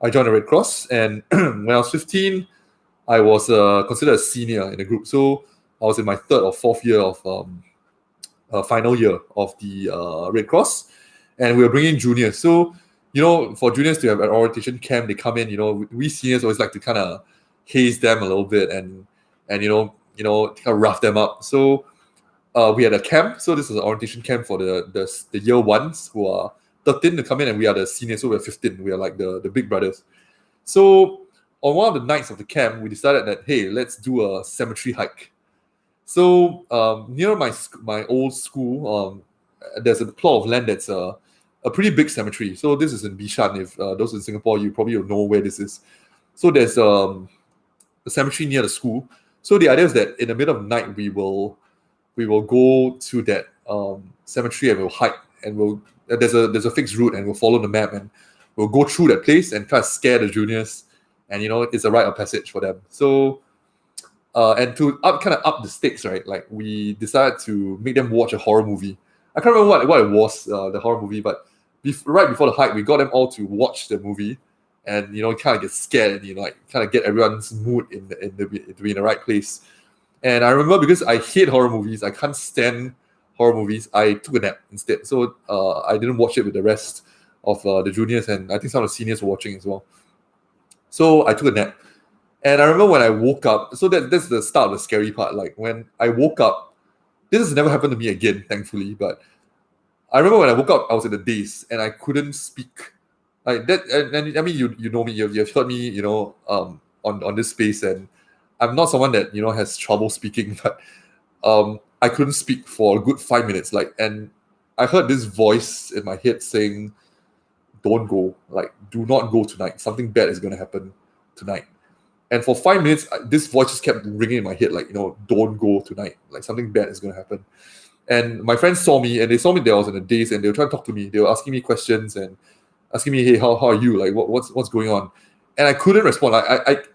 I joined the Red Cross, and when I was 15, I was considered a senior in the group. So I was in my 3rd or 4th year of final year of the Red Cross, and we were bringing juniors. So for juniors to have an orientation camp, they come in. We seniors always like to kind of haze them a little bit and kind of rough them up. So we had a camp. So this was an orientation camp for the year ones who are 13 to come in, and we are the seniors, so we're 15. We are like the big brothers. So on one of the nights of the camp, we decided that, hey, let's do a cemetery hike. So near my old school, there's a plot of land that's a pretty big cemetery. So this is in Bishan. If those in Singapore, you probably will know where this is. So there's cemetery near the school. So the idea is that in the middle of the night we will go to that cemetery and we'll hike, and there's a fixed route, and we'll follow the map, and we'll go through that place and try to scare the juniors, and it's a rite of passage for them. So and to up the stakes, right? Like, we decided to make them watch a horror movie. I can't remember what it was, the horror movie, but right before the hike, we got them all to watch the movie, and kind of get scared, and kind of get everyone's mood to be in the right place. And I remember, because I hate horror movies, I can't stand horror movies, I took a nap instead. So I didn't watch it with the rest of the juniors, and I think some of the seniors were watching as well. So I took a nap. And I remember when I woke up, so that's the start of the scary part. Like, when I woke up, this has never happened to me again, thankfully, but I remember when I woke up, I was in a daze and I couldn't speak. Like that, and I mean, you know me, you've heard me, on this space, and I'm not someone that has trouble speaking, but I couldn't speak for a good 5 minutes. Like, and I heard this voice in my head saying, "Don't go. Like, do not go tonight. Something bad is going to happen tonight." And for 5 minutes, this voice just kept ringing in my head, like, "Don't go tonight. Like, something bad is going to happen." And my friends saw me, and they saw me there. I was in a daze, and they were trying to talk to me. They were asking me questions and asking me, "Hey, how are you? Like, what's going on?" And I couldn't respond.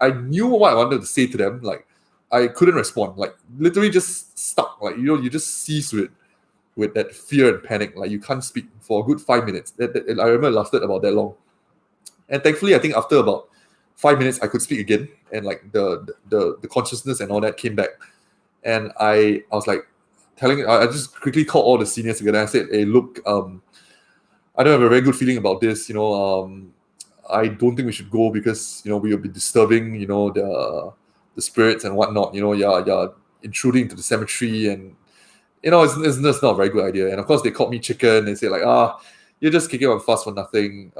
I knew what I wanted to say to them. Like, I couldn't respond. Like, literally just stuck. Like, you just seize with that fear and panic. Like, you can't speak for a good 5 minutes. I remember it lasted about that long. And thankfully, I think after about 5 minutes, I could speak again, and like the consciousness and all that came back. And I was like I just quickly called all the seniors together. I said, "Hey, look, I don't have a very good feeling about this. I don't think we should go, because we will be disturbing the spirits and whatnot. You're intruding into the cemetery, and it's not a very good idea." And of course, they called me chicken. They said, like, "You're just kicking up a fuss for nothing.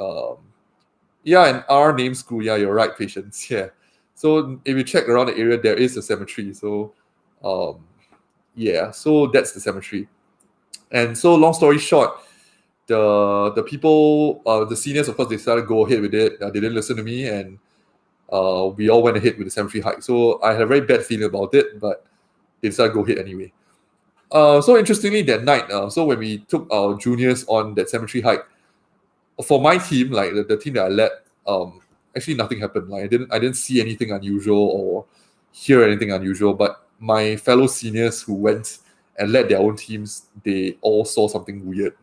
Yeah, and our name school, yeah, you're right, Patience. Yeah." So if you check around the area, there is a cemetery. So yeah, so that's the cemetery. And so, long story short, the people, the seniors, of course, they decided to go ahead with it. They didn't listen to me, and we all went ahead with the cemetery hike. So I had a very bad feeling about it, but they decided to go ahead anyway. So interestingly, that night, so when we took our juniors on that cemetery hike, for my team, like the team that I led, actually nothing happened. Like, I didn't see anything unusual or hear anything unusual. But my fellow seniors who went and led their own teams, they all saw something weird.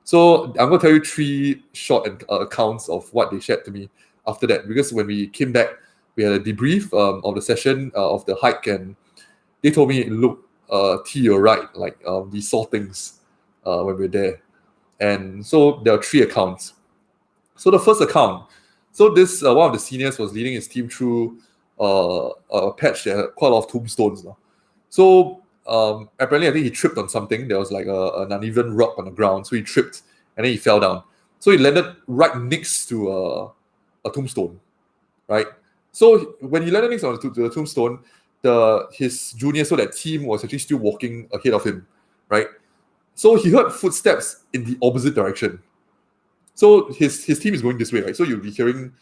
So I'm going to tell you 3 short accounts of what they shared to me after that. Because when we came back, we had a debrief of the session, of the hike, and they told me, "Look, T, you're right. Like, we saw things when we were there." And so there are 3 accounts. So the first account, so this one of the seniors was leading his team through a patch that had quite a lot of tombstones. So apparently, I think he tripped on something. There was like an uneven rock on the ground, so he tripped and then he fell down. So he landed right next to a tombstone, right? So when he landed next to the tombstone, his junior, so that team was actually still walking ahead of him, right? So he heard footsteps in the opposite direction. So his team is going this way, right? So you'll be hearing,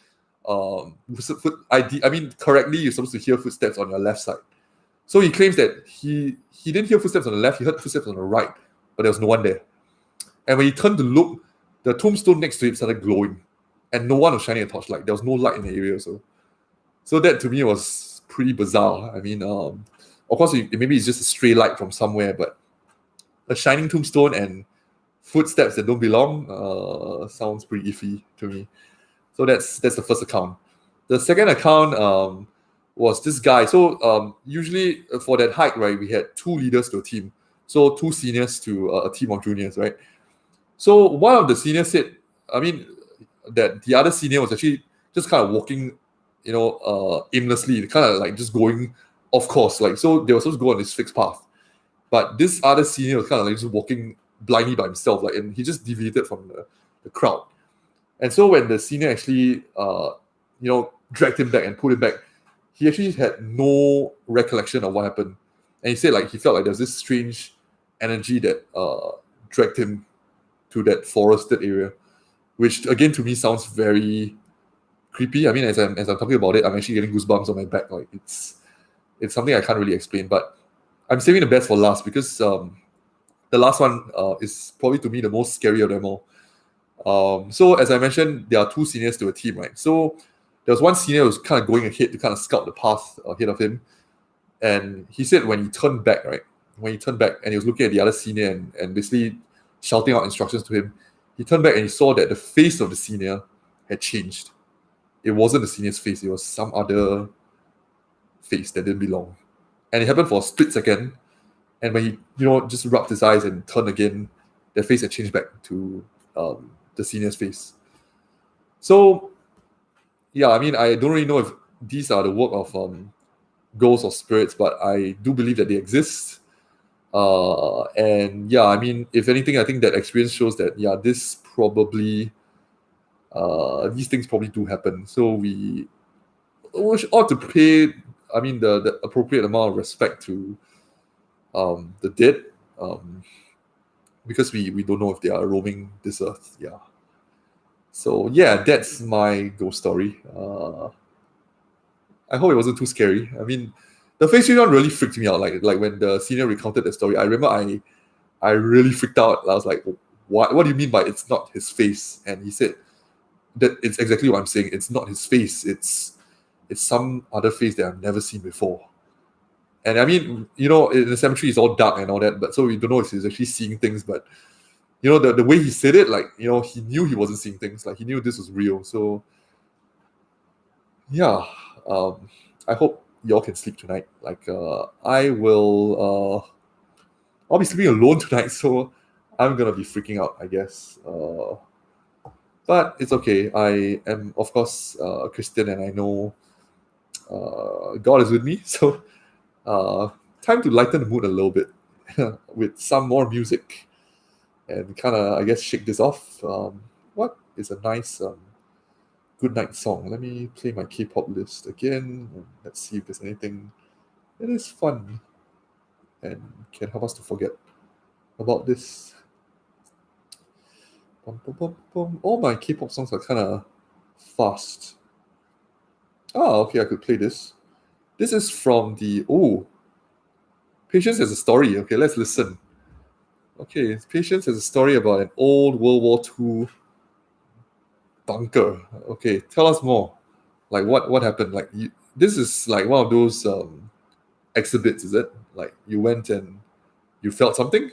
correctly, you're supposed to hear footsteps on your left side. So he claims that he didn't hear footsteps on the left, he heard footsteps on the right, but there was no one there. And when he turned to look, the tombstone next to him started glowing, and no one was shining a torchlight. There was no light in the area, so that to me was pretty bizarre. I mean, of course, maybe it's just a stray light from somewhere, but a shining tombstone and footsteps that don't belong sounds pretty iffy to me. So that's the first account. The second account was this guy. So usually for that hike, right, we had 2 leaders to a team. So 2 seniors to a team of juniors, right? So one of the seniors said, that the other senior was actually just kind of walking, aimlessly, kind of like just going off course. Like, so they were supposed to go on this fixed path. But this other senior was kind of like just walking blindly by himself, like, and he just deviated from the crowd. And so when the senior actually, dragged him back and pulled him back, he actually had no recollection of what happened. And he said, like, he felt like there was this strange energy that dragged him to that forested area, which again to me sounds very creepy. I mean, as I'm talking about it, I'm actually getting goosebumps on my back. Like it's something I can't really explain. But I'm saving the best for last because the last one is probably to me the most scary of them all. So as I mentioned, there are two seniors to a team, right? So there was one senior who was kind of going ahead to kind of scout the path ahead of him, and he said when he turned back, right, when he turned back and he was looking at the other senior and basically shouting out instructions to him, he turned back and he saw that the face of the senior had changed. It wasn't the senior's face; it was some other face that didn't belong. And it happened for a split second. And when he, just rubbed his eyes and turned again, their face had changed back to the senior's face. So, yeah, I mean, I don't really know if these are the work of ghosts or spirits, but I do believe that they exist. And yeah, I mean, if anything, I think that experience shows that, yeah, this probably, these things probably do happen. So we ought to pay, I mean, the appropriate amount of respect to the dead, because we don't know if they are roaming this earth. Yeah. So yeah, that's my ghost story. I hope it wasn't too scary. I mean, the face read one really freaked me out. Like when the senior recounted the story, I remember I really freaked out. I was like, what do you mean by it's not his face? And he said that it's exactly what I'm saying. It's not his face. It's some other face that I've never seen before. And I mean, in the cemetery it's all dark and all that, but so we don't know if he's actually seeing things, but the way he said it, like, he knew he wasn't seeing things, like he knew this was real. So yeah, I hope y'all can sleep tonight. Like I'll be sleeping alone tonight, so I'm gonna be freaking out, I guess. But it's okay. I am, of course, a Christian, and I know God is with me. So time to lighten the mood a little bit with some more music and kind of, I guess, shake this off. What is a nice good night song? Let me play my K-pop list again. And let's see if there's anything that is fun and can help us to forget about this. Bum, bum, bum, bum. All my K-pop songs are kind of fast. Oh, okay, I could play this. This is from the Patience has a story. Okay, let's listen. Okay, Patience has a story about an old World War II bunker. Okay, tell us more. Like what happened? Like this is like one of those exhibits, is it? Like you went and you felt something?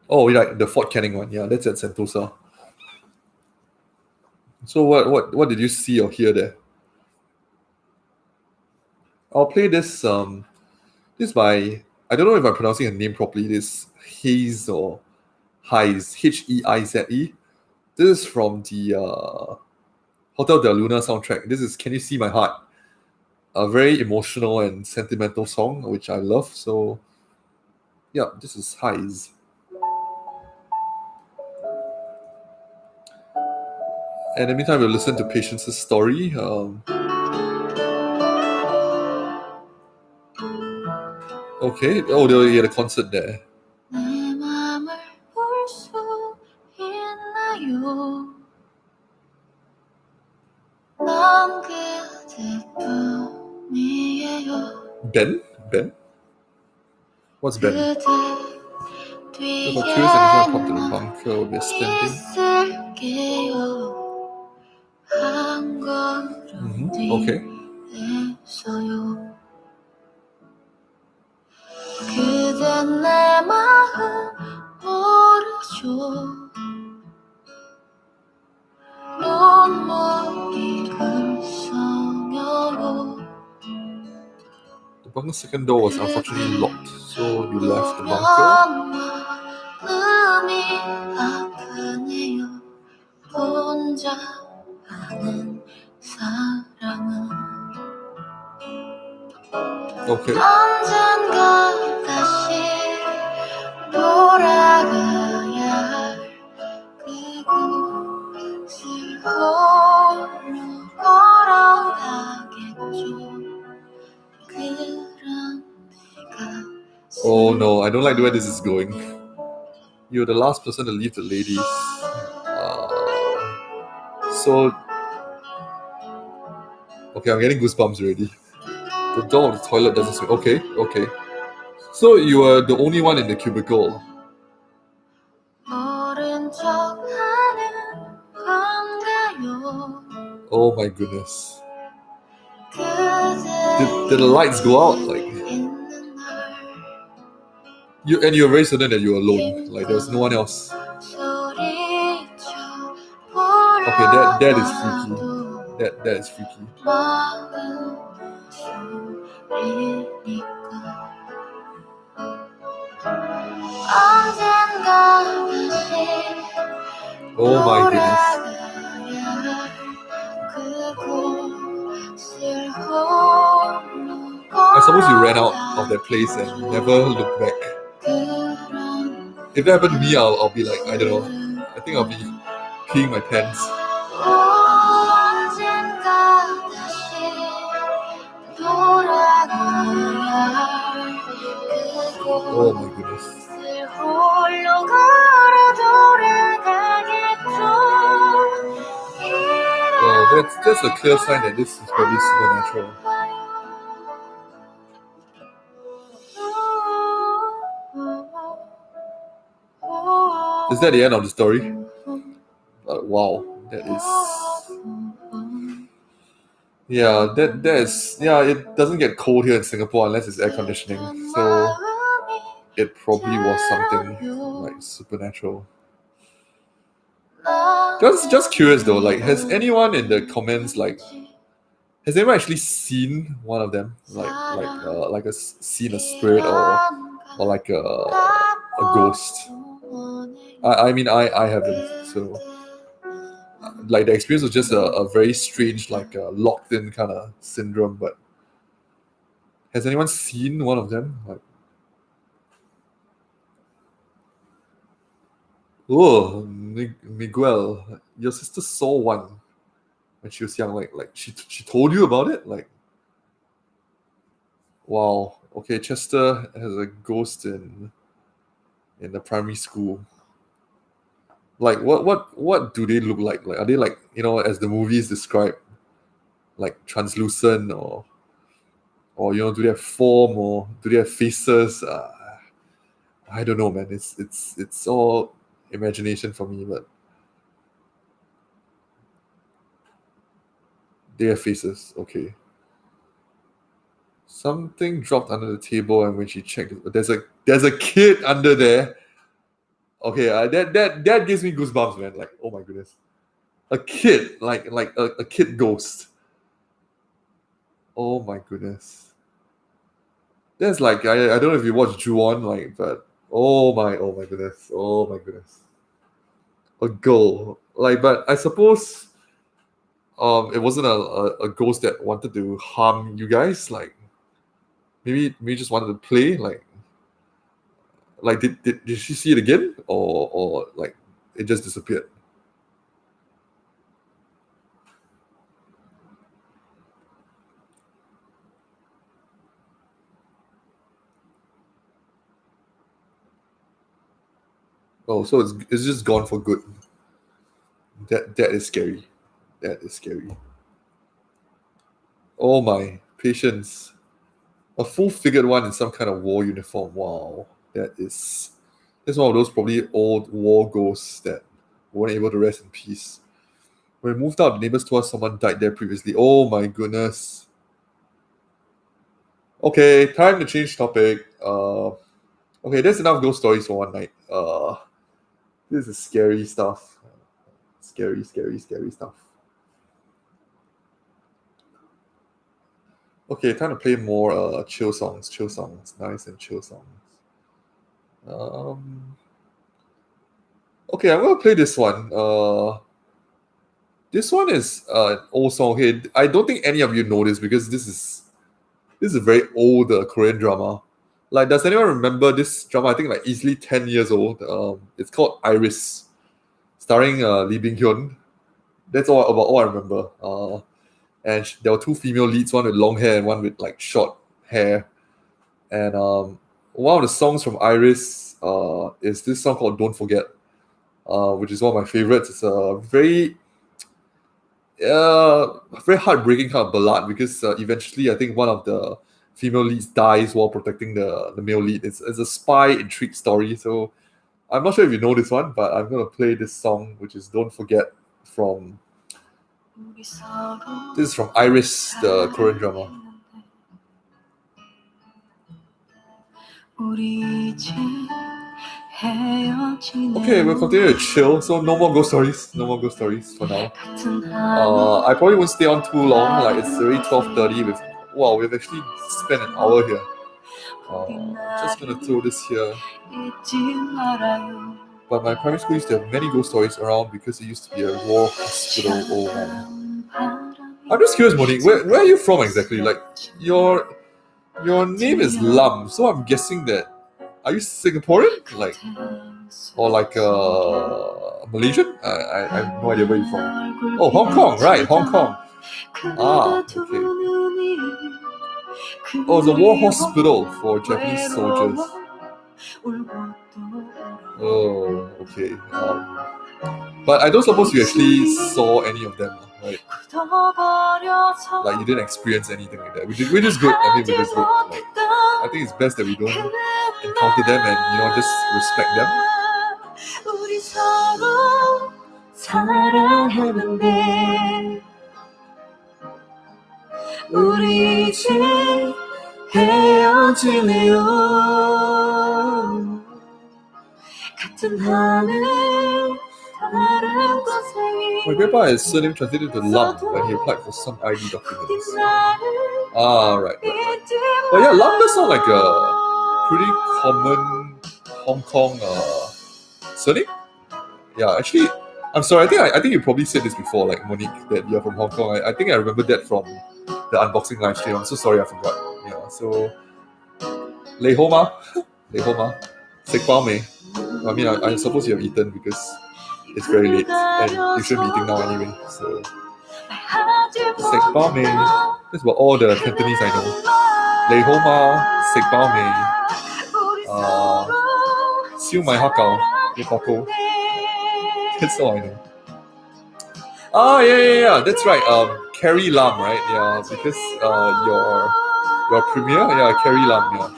Oh, like the Fort Canning one. Yeah, that's at Sentosa. So what did you see or hear there? I'll play this this by, I don't know if I'm pronouncing her name properly. This Hayes or Heize, Heize. This is from the Hotel de Luna soundtrack. This is Can You See My Heart? A very emotional and sentimental song, which I love. So yeah, this is Heize. And in the meantime, we'll listen to Patience's story. Okay. Oh, they'll get a concert there. 내 맘을 볼 수 있나요? 난 그대뿐이에요. Ben? What's Ben? 그대 If our 뒤에 curious and come to the bunker, we'll be standing. 있을게요. 한 걸음 Okay. 뒤에서요. 그대 내 마음 모르죠. 눈물이 글썽여요. The bunker second door was unfortunately locked, so you left the bunker. 마음이 아프네요. 혼자 하는 사랑은 Okay. 언젠가 다시 돌아가야 할 그곳을 홀로 걸어가겠죠. 그런 내가 Oh no, I don't like the way this is going. You're the last person to leave the ladies. So, okay, I'm getting goosebumps already. The door of the toilet doesn't swing. Okay. So you were the only one in the cubicle. Oh my goodness. Did the lights go out? Like, you're very certain that you were alone. Like there was no one else. Okay, that is freaky. That is freaky. Oh my goodness. I suppose you ran out of that place and never looked back. If that happened to me, I'll be like, I don't know. I think I'll be peeing my pants. Oh my goodness. That's a clear sign that this is probably supernatural. Is that the end of the story? Wow, that is. Yeah, that is. Yeah, it doesn't get cold here in Singapore unless it's air conditioning. So it probably was something like supernatural. Just curious though, like has anyone in the comments has anyone actually seen one of them? Seen a spirit or like a ghost? I mean I haven't, so like the experience was just a very strange, like locked in kind of syndrome. But has anyone seen one of them? Like, oh, Miguel, your sister saw one when she was young. Like she told you about it. Like, wow. Okay, Chester has a ghost in the primary school. Like what do they look like? Like, are they like, as the movies describe, like translucent, or do they have form, or do they have faces? I don't know, man. It's all imagination for me, but they have faces. Okay. Something dropped under the table, and when she checked, there's a kid under there. Okay, that gives me goosebumps, man. Like, oh my goodness, a kid, like a kid ghost. Oh my goodness, that's like I don't know if you watch Ju-on, like, but oh my goodness, a girl, like, but I suppose it wasn't a ghost that wanted to harm you guys, like maybe just wanted to play, like did she see it again, or like it just disappeared? Oh, so it's just gone for good. That is scary. That is scary. Oh my, patience. A full-figured one in some kind of war uniform. Wow, that's one of those probably old war ghosts that weren't able to rest in peace. When we moved out, the neighbors told us someone died there previously. Oh my goodness. Okay, time to change topic. Okay, that's enough ghost stories for one night. This is scary stuff. Scary stuff. Okay, time to play more chill songs. Nice and chill songs. Okay, I'm gonna play this one. This one is an old song. Okay, I don't think any of you know this because this is a very old Korean drama. Like, does anyone remember this drama? I think like easily 10 years old. It's called Iris, starring Lee Byung Hyun. That's all I remember. And there were two female leads, one with long hair and one with like short hair. And one of the songs from Iris is this song called Don't Forget, which is one of my favorites. It's a very heartbreaking kind of ballad because eventually I think one of the female leads dies while protecting the male lead. It's a spy intrigue story. So I'm not sure if you know this one, but I'm going to play this song, which is Don't Forget from... This is from Iris, the Korean drama. Okay, we'll continue to chill. So no more ghost stories. No more ghost stories for now. I probably won't stay on too long. Like, it's already 12:30. We've actually spent an hour here. Just gonna throw this here. But my primary school used to have many ghost stories around because it used to be a war hospital. Oh man. I'm just curious, Monique, where are you from exactly? Like, your name is Lam, so I'm guessing that, are you Singaporean? Like, or like Malaysian? I have no idea where you're from. Oh, Hong Kong, right, Hong Kong. Ah, okay. Oh, it's a war hospital for Japanese soldiers. Oh, okay. But I don't suppose you actually saw any of them, right? Like, you didn't experience anything like that, which is good. I mean, which is good. Like, I think it's best that we don't encounter them and, just respect them. 우리 이제 헤어질래요. 같은 하늘 다른 곳에. My grandpa is surname translated to Lam when he applied for some ID documents. Right. But yeah, Lam does sound like a pretty common Hong Kong surname. Yeah, actually, I'm sorry. I think you probably said this before, like Monique, that you're from Hong Kong. I think I remember that from the unboxing live stream. I'm so sorry I forgot. Yeah, so Lei Homa, Sek Pao Mei. I mean, I suppose you have eaten because it's very late and you shouldn't be eating now anyway. So Sek Pao Mei. That's about all the Cantonese I know. Lei Homa, Sek Pao Mei, Siu Mai Hakao, Lepako. That's all I know. Yeah. That's right. Carrie Lam, right? Yeah, because your premiere, Carrie Lam, yeah.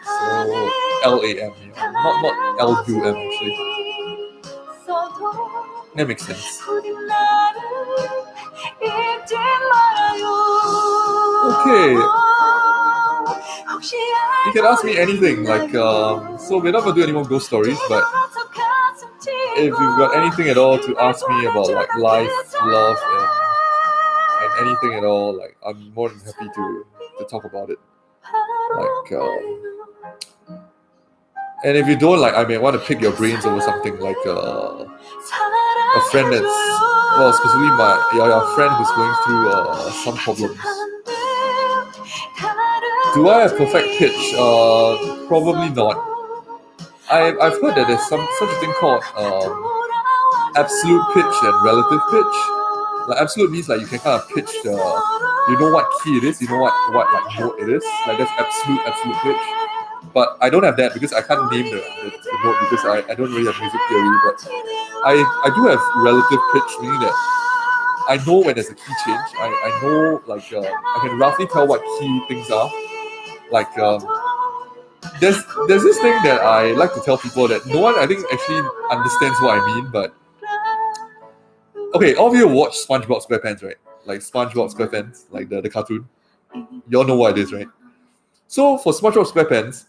So LAM, yeah. Not LUM actually. That makes sense. Okay. You can ask me anything, like so we're not gonna do any more ghost stories, but if you've got anything at all to ask me about like life, love, and anything at all, like I'm more than happy to talk about it. Like and if you don't, like I may want to pick your brains over something, like a friend that's specifically my friend who's going through some problems. Do I have perfect pitch? Probably not. I've heard that there's such a thing called absolute pitch and relative pitch. Like absolute means like you can kind of pitch you know what key it is, you know what like note it is. Like that's absolute pitch. But I don't have that because I can't name the note because I don't really have music theory. But I do have relative pitch, meaning that I know when there's a key change. I know like I can roughly tell what key things are. Like there's this thing that I like to tell people that no one I think actually understands what I mean, but okay, all of you watch SpongeBob SquarePants, right? Like SpongeBob SquarePants, like the cartoon. You all know what it is, right? So for SpongeBob SquarePants,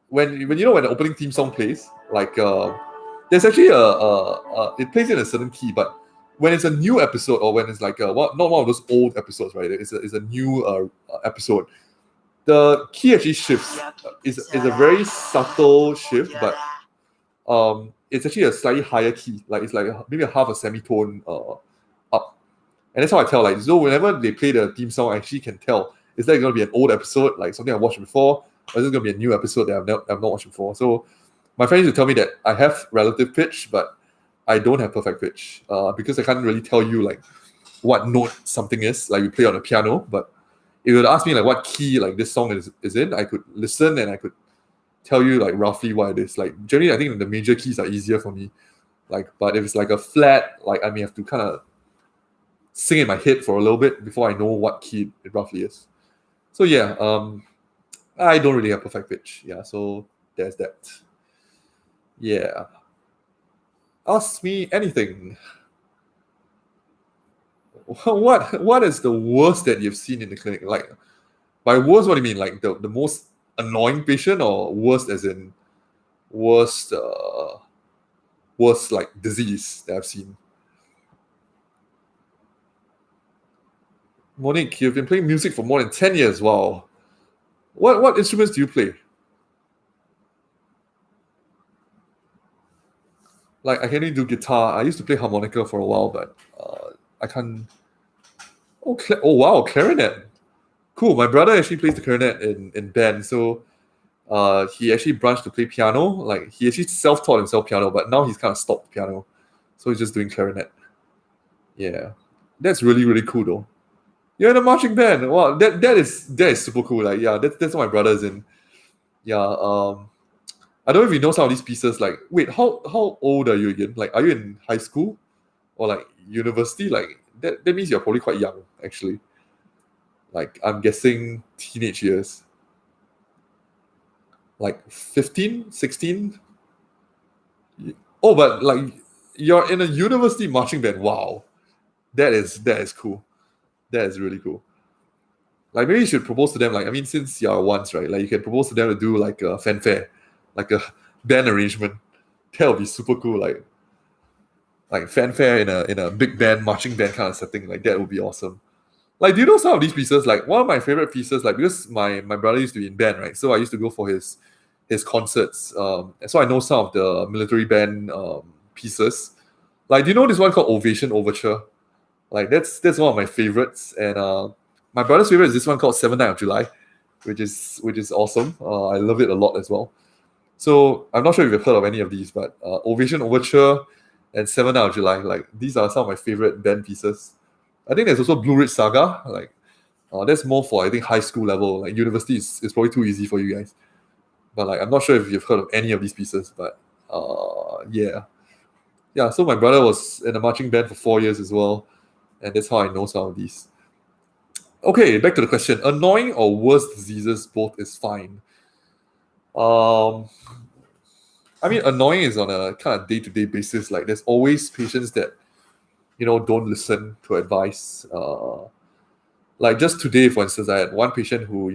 when the opening theme song plays, like there's actually it plays in a certain key, but when it's a new episode or when it's like not one of those old episodes, right? It's a new episode. The key actually shifts. It's a very subtle shift, but it's actually a slightly higher key. Like it's like maybe a half a semitone up. And that's how I tell. Like so, whenever they play the theme song, I actually can tell is that going to be an old episode, like something I watched before, or is it going to be a new episode that I've not watched before? So my friends will tell me that I have relative pitch, but I don't have perfect pitch because I can't really tell you like what note something is. Like you play on a piano, but if you would ask me like what key like this song is in, I could listen and I could tell you like roughly what it is. Like generally, I think the major keys are easier for me. Like, but if it's like a flat, like I may have to kind of sing in my head for a little bit before I know what key it roughly is. So yeah, I don't really have perfect pitch. Yeah, so there's that. Yeah. Ask me anything. What is the worst that you've seen in the clinic? Like, by worst, what do you mean? Like the most annoying patient, or worst as in worst worst like disease that I've seen? Monique, you've been playing music for more than 10 years. Wow. What instruments do you play? Like, I can only do guitar. I used to play harmonica for a while, but I can't. Oh, oh wow, clarinet. Cool. My brother actually plays the clarinet in band, so he actually branched to play piano. Like, he actually self-taught himself piano, but now he's kind of stopped piano, so he's just doing clarinet. Yeah, that's really really cool though. You're in a marching band. Wow, that is super cool. Like, yeah, that's what my brother's in. Yeah. I don't know if you know some of these pieces. Like, wait, how old are you again? Like, are you in high school or like university? Like, that means you're probably quite young, actually. Like, I'm guessing teenage years. Like 15, 16? Oh, but like you're in a university marching band. Wow. That is cool. That is really cool. Like, maybe you should propose to them, like, I mean, since you're once, right? Like, you can propose to them to do like a fanfare, like a band arrangement. That would be super cool. Like fanfare in a big band, marching band kind of setting. Like, that would be awesome. Like, do you know some of these pieces? Like, one of my favorite pieces, like, because my brother used to be in band, right? So I used to go for his concerts. And so I know some of the military band pieces. Like, do you know this one called Ovation Overture? Like, that's one of my favorites. And my brother's favorite is this one called 7th Night of July, which is awesome. I love it a lot as well. So I'm not sure if you've heard of any of these, but Ovation Overture and 7th Night of July, like, these are some of my favorite band pieces. I think there's also Blue Ridge Saga. Like, that's more for, I think, high school level. Like, university is probably too easy for you guys. But like, I'm not sure if you've heard of any of these pieces. But yeah. So my brother was in a marching band for 4 years as well, and that's how I know some of these. Okay, back to the question: annoying or worst diseases? Both is fine. I mean, annoying is on a kind of day-to-day basis. Like, there's always patients that don't listen to advice. Like, just today, for instance, I had one patient who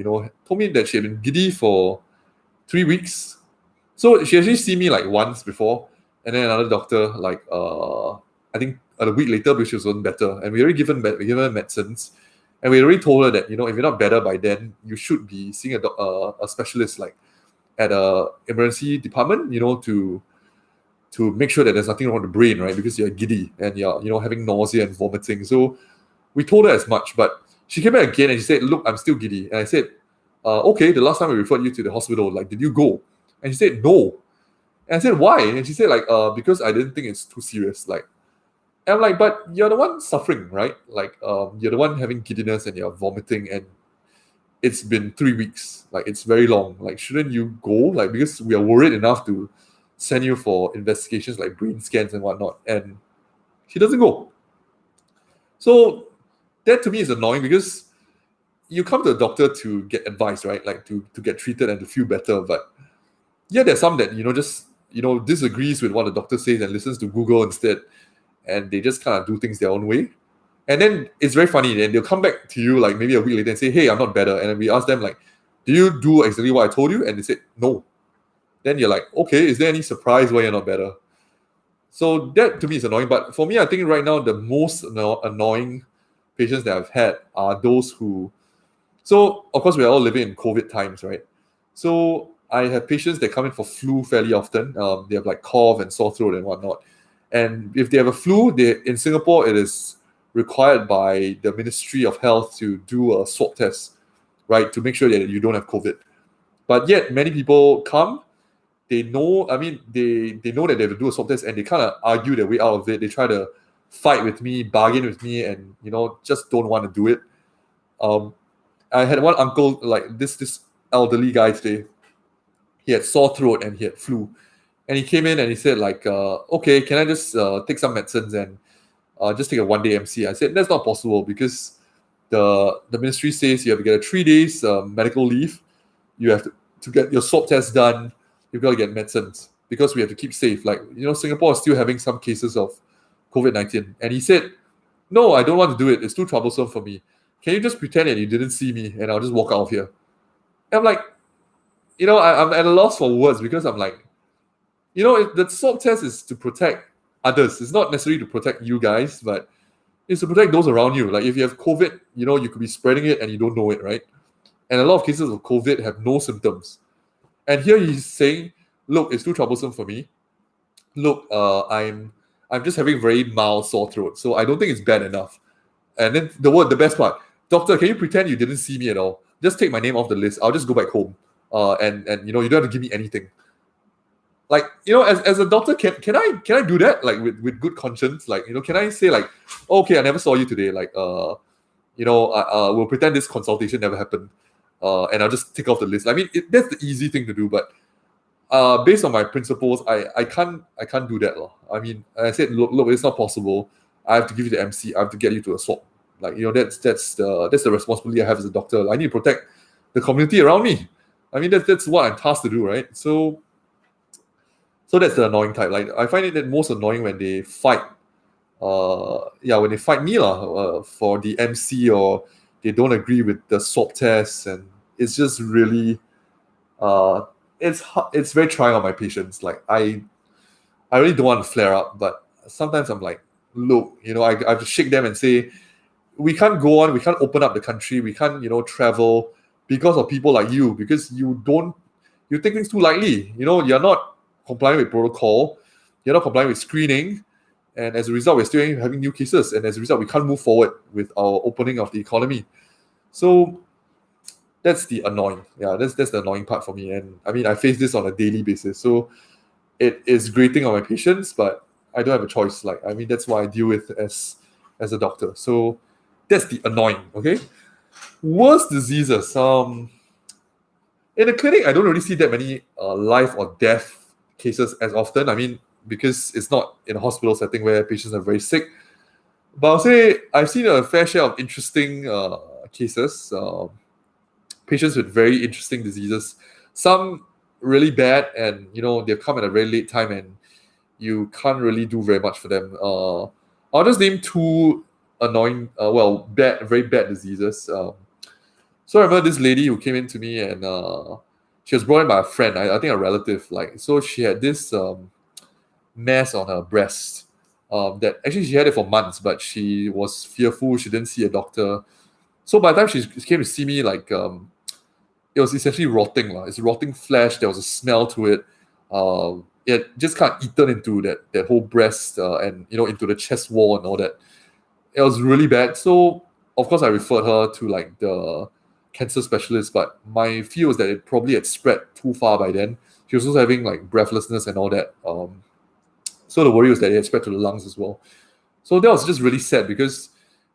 told me that she had been giddy for 3 weeks. So she actually seen me like once before, and then another doctor like I think a week later because she wasn't better, and we already given her medicines, and we already told her that if you're not better by then, you should be seeing a specialist, like at a emergency department, to make sure that there's nothing wrong with the brain, right? Because you're giddy and you're having nausea and vomiting. So we told her as much, but she came back again and she said, "Look, I'm still giddy." And I said, "Okay, the last time we referred you to the hospital, like, did you go?" And she said, "No." And I said, "Why?" And she said, like, "Because I didn't think it's too serious." Like, and I'm like, "But you're the one suffering, right? Like, you're the one having giddiness and you're vomiting, and it's been 3 weeks. Like, it's very long. Like, shouldn't you go? Like, because we are worried enough to send you for investigations like brain scans and whatnot." And she doesn't go. So that to me is annoying, because you come to a doctor to get advice, right? Like, to get treated and to feel better. But yeah, there's some that just disagrees with what the doctor says and listens to Google instead, and they just kind of do things their own way. And then it's very funny, and they'll come back to you like maybe a week later and say, "Hey, I'm not better." And then we ask them, like, "Do you do exactly what I told you?" And they said, "No." Then you're like, "Okay, is there any surprise why you're not better?" So that to me is annoying. But for me, I think right now the most annoying patients that I've had are those who. So of course we're all living in COVID times, right? So I have patients that come in for flu fairly often. They have like cough and sore throat and whatnot. And if they have a flu, in Singapore, it is required by the Ministry of Health to do a swab test, right, to make sure that you don't have COVID. But yet many people come, they know, I mean, they know that they have to do a swab test, and they kind of argue their way out of it. They try to fight with me, bargain with me, and just don't want to do it. I had one uncle, like this elderly guy today. he had sore throat and he had flu. And he came in and he said like, okay, can I just take some medicines and just take a 1 day MC? I said, that's not possible because the ministry says you have to get a 3 days medical leave. You have to get your swab test done. You've got to get medicines because we have to keep safe. Like, Singapore is still having some cases of COVID-19. And he said, no, I don't want to do it. It's too troublesome for me. Can you just pretend that you didn't see me and I'll just walk out of here? And I'm like, I'm at a loss for words because I'm like, the swab test is to protect others. It's not necessarily to protect you guys, but it's to protect those around you. Like if you have COVID, you could be spreading it and you don't know it, right? And a lot of cases of COVID have no symptoms. And here he's saying, look, it's too troublesome for me. Look, I'm just having very mild sore throat, so I don't think it's bad enough. And then the best part, doctor, can you pretend you didn't see me at all? Just take my name off the list. I'll just go back home. And you don't have to give me anything. Like, as a doctor, can I do that? Like with good conscience? Like, can I say like, okay, I never saw you today. Like, we'll pretend this consultation never happened. And I'll just tick off the list. I mean, that's the easy thing to do, but based on my principles, I can't do that. I mean, I said, look, it's not possible. I have to give you the MC. I have to get you to a swab. Like, that's the responsibility I have as a doctor. I need to protect the community around me. I mean, that's what I'm tasked to do, right? So that's the annoying type. Like, I find it that most annoying when they fight. When they fight me for the MC, or they don't agree with the swab test, and it's just really, it's very trying on my patience. Like I really don't want to flare up, but sometimes I'm like, look, I have to shake them and say, we can't go on, we can't open up the country, we can't, travel because of people like you, because you take things too lightly. You're not complying with protocol, you're not complying with screening, and as a result, we're still having new cases, and as a result, we can't move forward with our opening of the economy. So that's the annoying. Yeah, that's the annoying part for me. And I mean, I face this on a daily basis, so it is grating on my patients, but I don't have a choice. Like, I mean, that's what I deal with as a doctor. So that's the annoying. Okay, worst diseases. In the clinic, I don't really see that many life or death cases as often. I mean, because it's not in a hospital setting where patients are very sick. But I'll say I've seen a fair share of interesting cases. Patients with very interesting diseases. Some really bad, and they've come at a very late time, and you can't really do very much for them. I'll just name two annoying, very bad diseases. So I remember this lady who came in to me, and she was brought in by a friend, I think a relative. Like, so she had this mass on her breast. That actually she had it for months, but she was fearful. She didn't see a doctor. So by the time she came to see me, like, it was essentially rotting. It's rotting flesh. There was a smell to it. It just kind of eaten into that whole breast and into the chest wall and all that. It was really bad. So of course I referred her to like the cancer specialist, but my fear was that it probably had spread too far by then. She was also having like breathlessness and all that. So the worry was that it had spread to the lungs as well. So that was just really sad because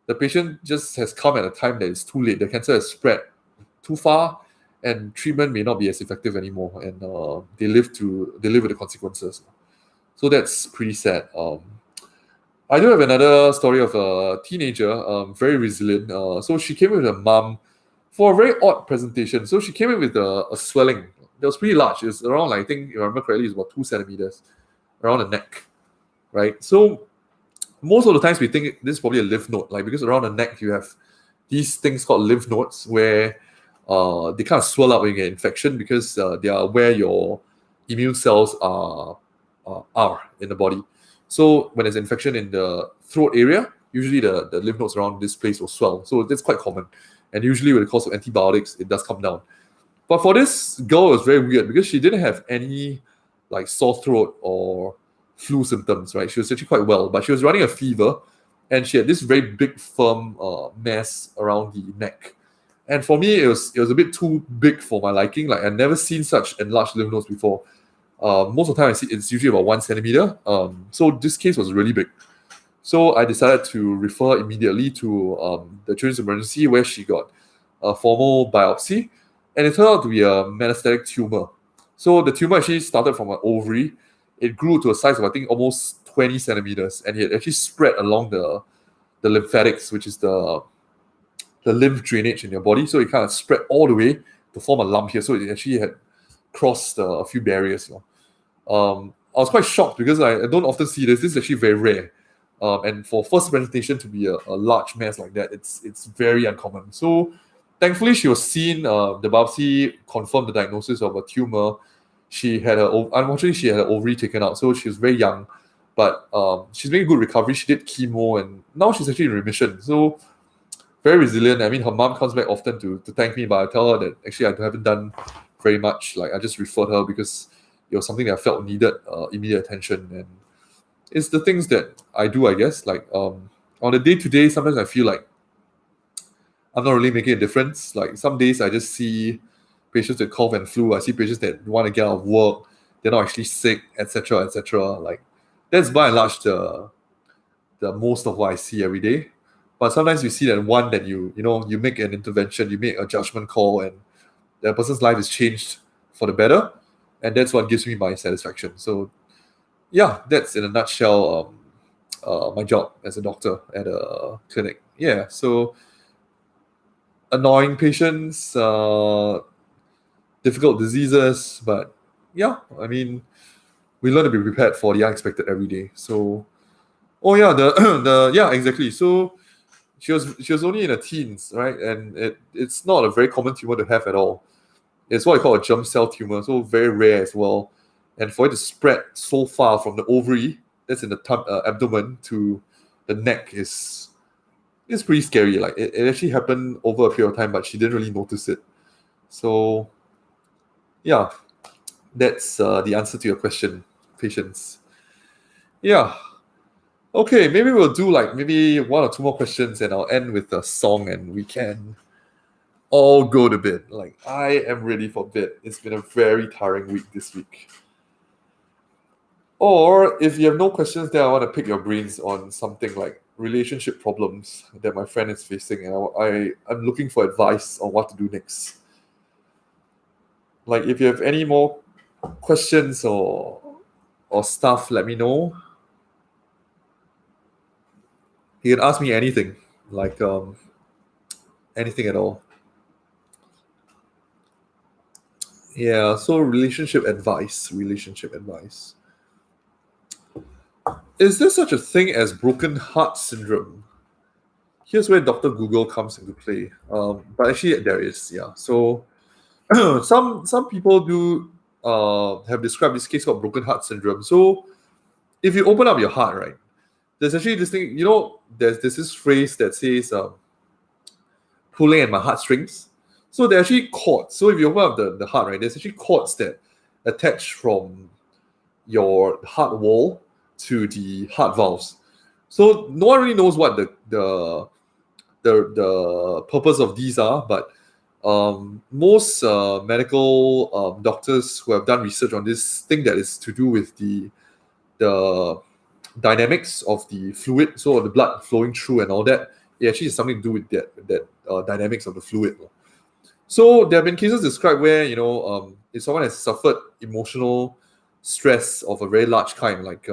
the patient just has come at a time that is too late. The cancer has spread too far, and treatment may not be as effective anymore, and they live with the consequences. So that's pretty sad. I do have another story of a teenager, very resilient. So she came in with her mom for a very odd presentation. So she came in with a swelling that was pretty large. It was around, like, I think, if I remember correctly, it's about 2 centimeters around the neck, right? So most of the times we think this is probably a lymph node, like, because around the neck you have these things called lymph nodes where they kind of swell up when you get infection because they are where your immune cells are in the body. So when there's infection in the throat area, usually the lymph nodes around this place will swell. So that's quite common. And usually with the course of antibiotics, it does come down. But for this girl, it was very weird because she didn't have any like sore throat or flu symptoms, right? She was actually quite well, but she was running a fever and she had this very big, firm mass around the neck. And for me, it was a bit too big for my liking. Like, I'd never seen such enlarged lymph nodes before. Most of the time, I see it's usually about 1 centimeter. So this case was really big. So I decided to refer immediately to the children's emergency, where she got a formal biopsy, and it turned out to be a metastatic tumor. So the tumor actually started from an ovary. It grew to a size of, I think, almost 20 centimeters, and it actually spread along the lymphatics, which is the lymph drainage in your body. So it kind of spread all the way to form a lump here. So it actually had crossed a few barriers. I was quite shocked because I don't often see this. This is actually very rare. And for first presentation to be a large mass like that, it's very uncommon. So thankfully, she was seen. The biopsy confirmed the diagnosis of a tumor. Unfortunately, she had her ovary taken out, so she was very young. But she's making good recovery. She did chemo, and now she's actually in remission. So very resilient. I mean, her mom comes back often to thank me, but I tell her that actually I haven't done very much. Like I just referred her because it was something that I felt needed immediate attention, and it's the things that I do, I guess. Like on a day-to-day, sometimes I feel like I'm not really making a difference. Like some days I just see patients with cough and flu. I see patients that want to get out of work. They're not actually sick, etc., etc. Like that's by and large the most of what I see every day. But sometimes you see that one that you make an intervention, you make a judgment call, and that person's life is changed for the better, and that's what gives me my satisfaction. So yeah, that's in a nutshell my job as a doctor at a clinic. Yeah, so annoying patients, difficult diseases, but yeah, I mean, we learn to be prepared for the unexpected every day. So, oh yeah, exactly. So she was only in her teens, right? And it's not a very common tumor to have at all. It's what I call a germ cell tumor, so very rare as well. And for it to spread so far from the ovary, that's in the abdomen, to the neck is pretty scary. Like it actually happened over a period of time, but she didn't really notice it. So yeah, that's the answer to your question, patience. Yeah. Okay, maybe we'll do like maybe one or two more questions, and I'll end with a song, and we can all go to bed. Like I am ready for bed. It's been a very tiring week this week. Or if you have no questions, then I want to pick your brains on something like relationship problems that my friend is facing, and I'm looking for advice on what to do next. Like if you have any more questions or stuff, let me know. You can ask me anything, like anything at all. Yeah, so relationship advice. Is there such a thing as broken heart syndrome? Here's where Dr. Google comes into play. But actually there is, yeah. So some people do have described this case called broken heart syndrome. So if you open up your heart, right, there's actually this thing, there's this phrase that says pulling at my heartstrings. So they're actually cords. So if you open up the heart, right, there's actually cords that attach from your heart wall to the heart valves. So no one really knows what the purpose of these are, but most medical doctors who have done research on this think that it's to do with the dynamics of the fluid, so the blood flowing through and all that. It actually has something to do with that dynamics of the fluid. So there have been cases described where if someone has suffered emotional stress of a very large kind, like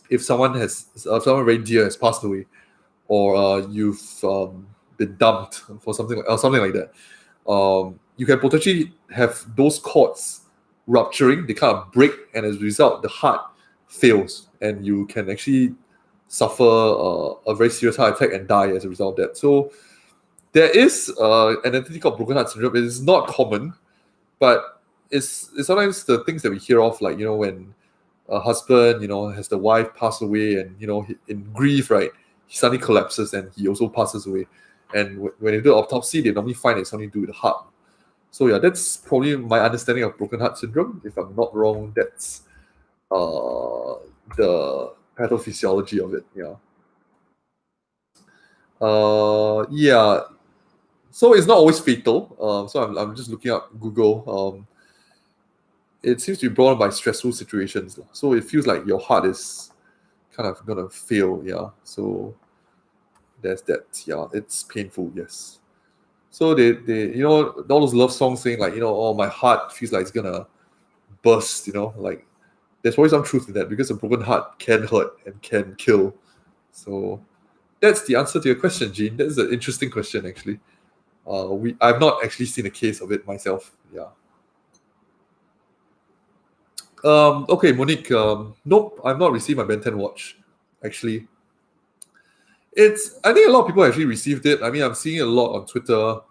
if someone very dear has passed away, or you've been dumped for something like that, you can potentially have those cords rupturing. They kind of break, and as a result, the heart fails, and you can actually suffer a very serious heart attack and die as a result of that. So there is an entity called broken heart syndrome. It is not common, but it's sometimes the things that we hear of, like when a husband has the wife pass away, and in grief, right, he suddenly collapses and he also passes away. And when they do autopsy, they normally find it's something to do with the heart. So yeah, that's probably my understanding of broken heart syndrome. If I'm not wrong, that's the pathophysiology of it. Yeah. So it's not always fatal. So I'm just looking up Google. It seems to be brought on by stressful situations. So it feels like your heart is kind of gonna fail. Yeah. So there's that. Yeah, it's painful. Yes. So they all those love songs saying like, oh, my heart feels like it's gonna burst, like there's always some truth in that, because a broken heart can hurt and can kill. So that's the answer to your question, Jean. That's an interesting question, actually. I've not actually seen a case of it myself. Yeah. Okay, Monique. Nope, I've not received my Ben 10 watch. Actually, I think a lot of people actually received it. I mean, I'm seeing it a lot on Twitter.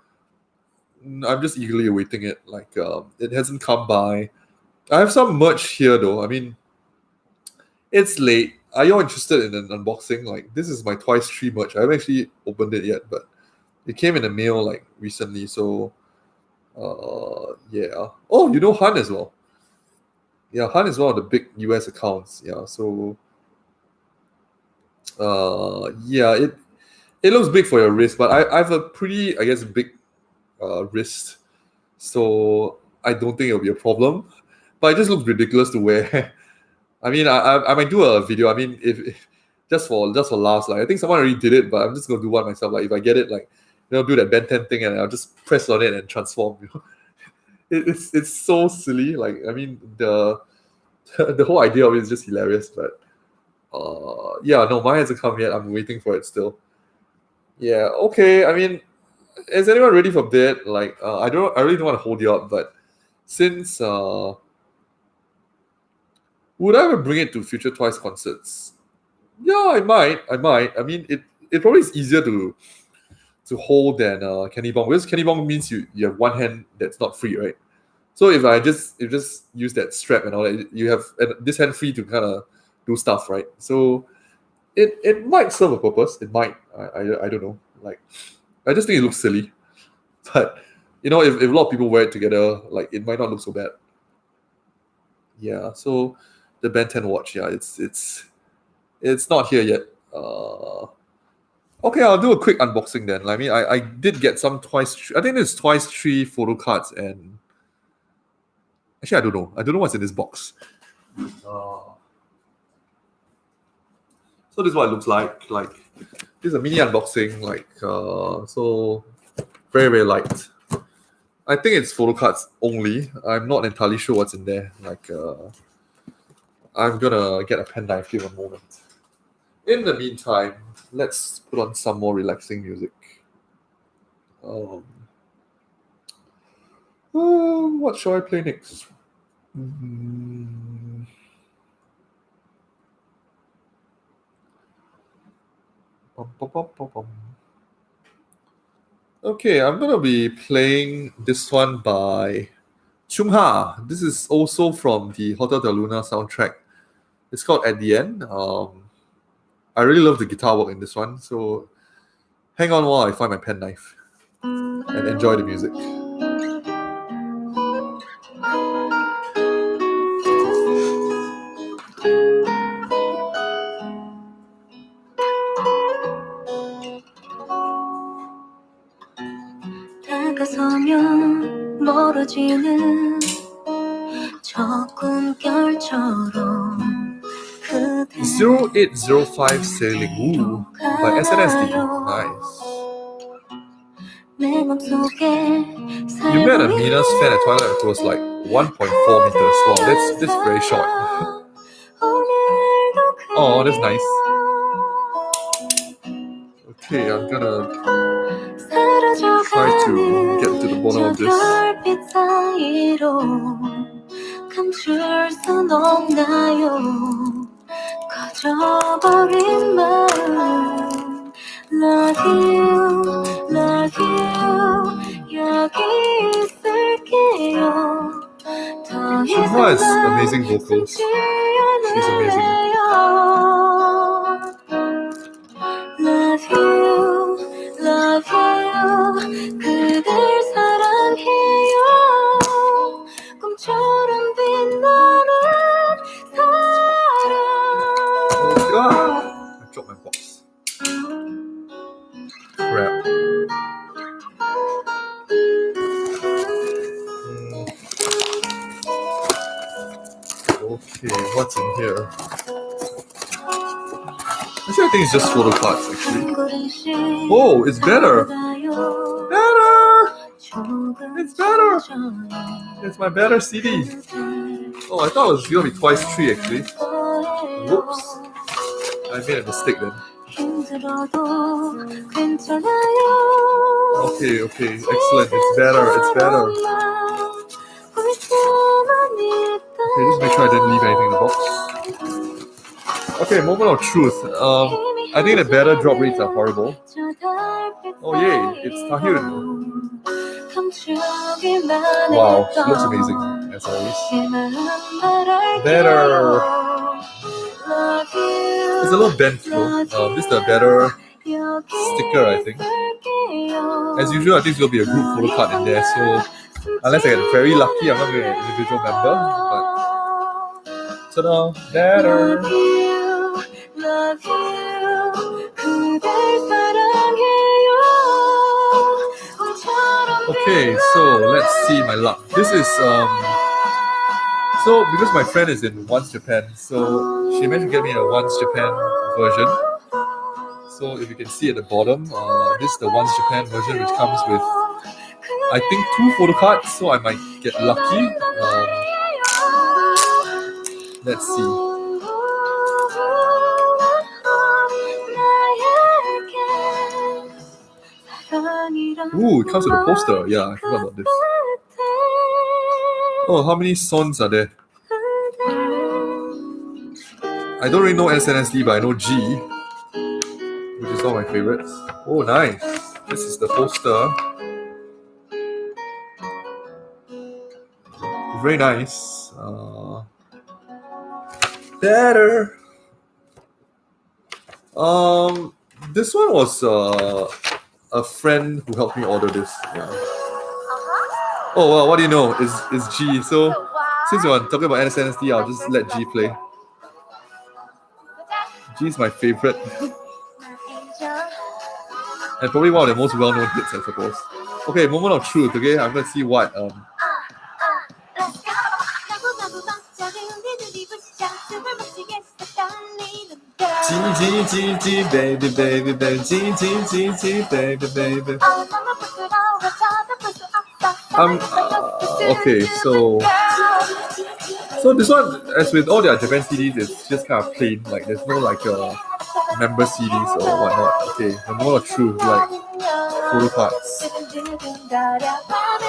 I'm just eagerly awaiting it. Like, it hasn't come by. I have some merch here, though. I mean, it's late. Are you all interested in an unboxing? Like, this is my Twice 3 merch. I haven't actually opened it yet, but it came in the mail like recently. So, yeah. Oh, you know Han as well. Yeah, Han is one of the big US accounts. Yeah, so yeah, it looks big for your wrist, but I have a pretty, I guess, big wrist, so I don't think it'll be a problem. But it just looks ridiculous to wear. I mean, I might do a video. I mean, if just for laughs, like I think someone already did it, but I'm just gonna do one myself. Like if I get it, like do that Ben 10 thing, and I'll just press on it and transform. It's so silly. Like I mean, the the whole idea of it is just hilarious. But yeah, no, mine hasn't come yet. I'm waiting for it still. Yeah, okay. I mean, is anyone ready for bed? Like, I really don't want to hold you up, but since would I ever bring it to future Twice concerts? Yeah, I might. I mean, it probably is easier to hold than Kenny Bong, because Kenny Bong means you have one hand that's not free, right? So if I just use that strap and all that, you have this hand free to kind of do stuff, right? So it might serve a purpose. It might. I don't know. Like, I just think it looks silly. But if a lot of people wear it together, like it might not look so bad. Yeah. So the Ben 10 watch, yeah, it's not here yet. Okay, I'll do a quick unboxing then. I mean, I did get some Twice. I think there's Twice 3 photo cards, and actually I don't know. I don't know what's in this box. So this is what it looks like. Like, this is a mini unboxing. Like, so very, very light. I think it's photo cards only. I'm not entirely sure what's in there. Like, I'm gonna get a pen knife. Give a moment. In the meantime, let's put on some more relaxing music. What shall I play next? Okay, I'm gonna be playing this one by Chung Ha. This is also from the Hotel Del Luna soundtrack. It's called At the End. I really love the guitar work in this one, so hang on while I find my pen knife and enjoy the music. 다가서면 멀어지는 저 꿈결처럼 0805 Sailing. Ooh, by SNSD. Nice. You met a Mina's fan at Twilight who was like 1.4 meters. Wow, that's very short. Oh, that's nice. Okay, I'm gonna try to get to the bottom of this. 감출 순 없나요? 커져버린 마음 Love you 여기 있을게요 더 이상 has amazing vocals. She's amazing. Love you 그댈 사랑해요 꿈처럼 빛나는 사랑 I dropped my box. Crap. Okay, what's in here? Actually, I think it's just photo cards, actually. Oh, it's better! Better! It's better! It's my better CD. Oh, I thought it was gonna be twice 3 actually. Whoops. I made a mistake then. Okay, excellent. It's better. Okay, just make sure I didn't leave anything in the box. Okay, moment of truth. I think the better drop rates are horrible. Oh yay, it's Tahyun. Wow, she looks amazing, as always. Better. It's a little bent though. This is the better sticker, I think. As usual, I think it's going to be a group photo card in there, so unless I get very lucky, I'm not going to be an individual member. But ta-da! Better! Okay, so let's see my luck. This is so because my friend is in Once Japan, so she managed to get me a Once Japan version. So if you can see at the bottom, this is the Once Japan version, which comes with I think 2 photo cards, so I might get lucky. Let's see. Ooh, it comes with a poster. Yeah, I forgot about this. Oh, how many songs are there? I don't really know SNSD, but I know G, which is one of my favorites. Oh, nice. This is the poster. Very nice. Better. This one was a friend who helped me order this. Yeah. Oh well, what do you know? Is G. So since you're talking about SNSD, I'll just let G play. G is my favorite. And probably one of the most well-known hits, I suppose. Okay, moment of truth, okay? I'm gonna see what G, baby, baby, baby, G, baby, baby. Okay, so this one, as with all their Japan CDs, it's just kind of plain. Like there's no like member CDs or whatnot. Okay, the more of truth, like photo cards.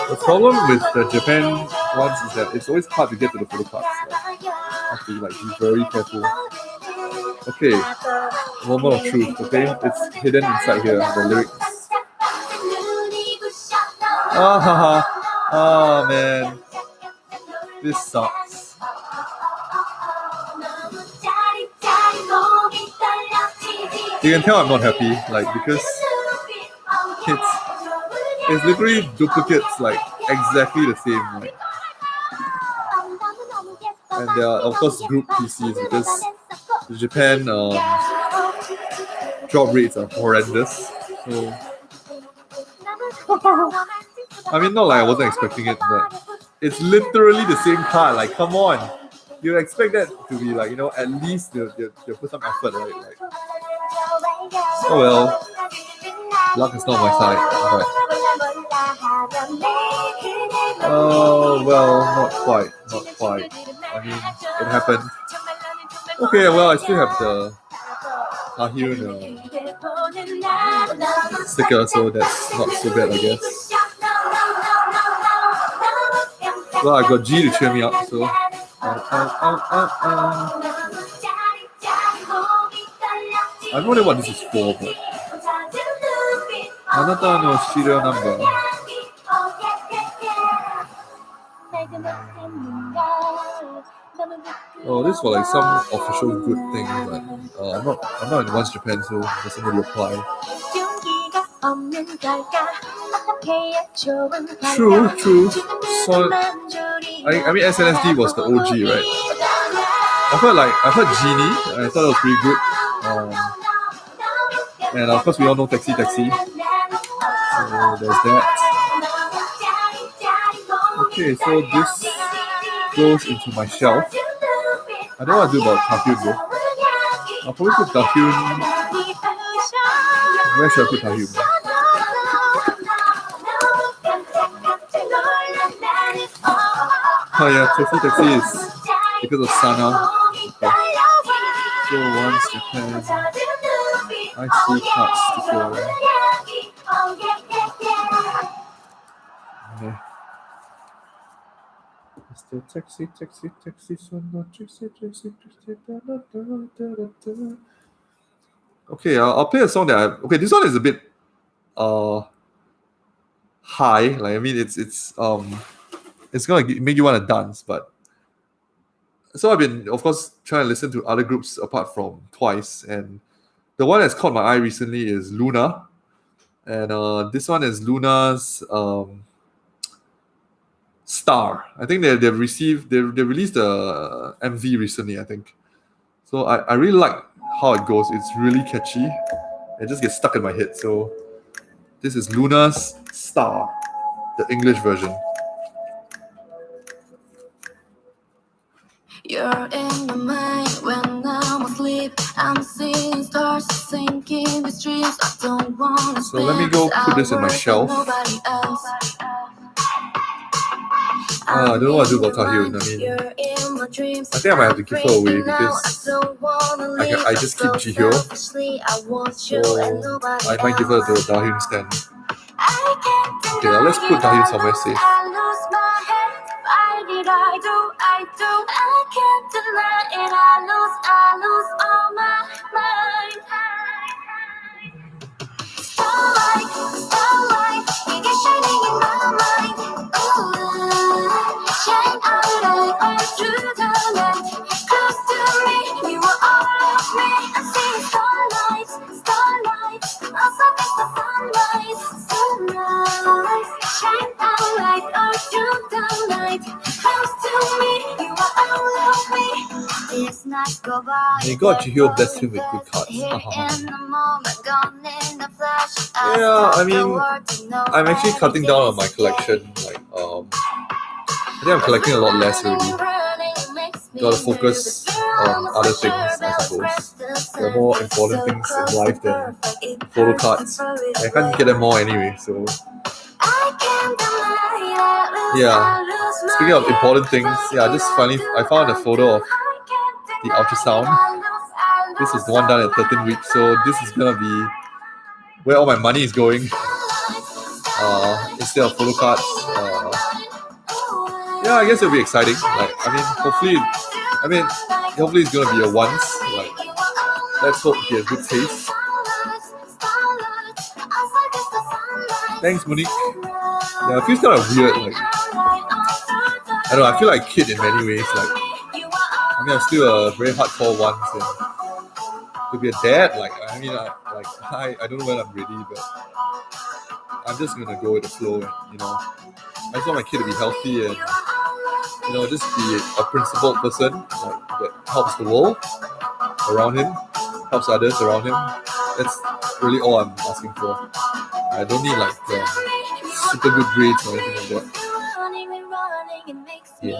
The problem with the Japan ones is that it's always hard to get to the photo cards. Like, you have to like be very careful. Okay, moment of truth. Okay, it's hidden inside here. The lyrics. Ah man, this sucks. You can tell I'm not happy, like because it's literally duplicates, like exactly the same. Like, and there are of course group PCs because the Japan drop rates are horrendous. So I mean, not like I wasn't expecting it, but it's literally the same card. Like, come on, you expect that to be like, at least they'll put some effort, right? Like, oh well, luck is not my side. But, oh well, not quite. I mean, it happened. Okay, well, I still have the Tahyun sticker, so that's not so bad, I guess. Well, I got G to cheer me up, so. I don't know what this is for, but. Anata no serial number. Oh, this was like some official good thing, but I'm not in Once Japan, so doesn't really apply. True. So, I mean, SNSD was the OG, right? I heard Genie, and I thought it was pretty good. And of course, we all know Taxi. So there's that. Okay, so this goes into my shelf. I don't know what to do about Tahyun though. I'll probably put Tahyun. Where should I put Tahyun? Oh yeah, Taxi is because of Sana. Okay. So once Japan, I see cards sticker. Okay. Mr. Taxi, Sana, taxi, da. Okay, I'll play a song that okay, this one is a bit high. Like I mean, it's gonna make you want to dance. But so I've been, of course, trying to listen to other groups apart from Twice, and the one that's caught my eye recently is Luna, and this one is Luna's Star. I think they've released the MV recently. I think so. I really like how it goes. It's really catchy. It just gets stuck in my head. So this is Luna's Star, the English version. You're in my mind when I'm asleep. I'm seeing stars sinking with dreams. I don't want to So let me go put this in my shelf. I don't know what to do about Tahyun. I mean, I think I might have to give her away because I just keep Jihyo. So I might give her to a Tahyun stand. Okay, now let's put Tahyun somewhere safe. I can't deny it. I lose all my mind. Starlight, you get shining in my mind. Ooh, shine out all through the night. Close to me, you are all of me. I see starlight, also it's the sunrise. Shine out all through the night. Close to me, you are all of me. These nights go by. May God Jihyo bless him with good cards. Yeah, I mean, I'm actually cutting down on my collection. Like, I think I'm collecting a lot less already. Gotta focus on other things, I suppose. There are more important things in life than photo cards. I can't get them all anyway, so. Yeah. Speaking of important things, yeah, I found a photo of the ultrasound. This is the one done at 13 weeks, so this is gonna be where all my money is going. Instead of photo cards. Yeah, I guess it'll be exciting. Like, hopefully it's gonna be a once. Like, let's hope he has good taste. Thanks, Monique. Yeah, it feels kind of weird. Like, I don't know. I feel like a kid in many ways. Like, I'm still a very hardcore once, and to be a dad, I don't know when I'm ready, but I'm just gonna go with the flow, and I just want my kid to be healthy and just be a principled person that helps the world around him, helps others around him. That's really all I'm asking for. I don't need super good grades or anything like that. Yeah.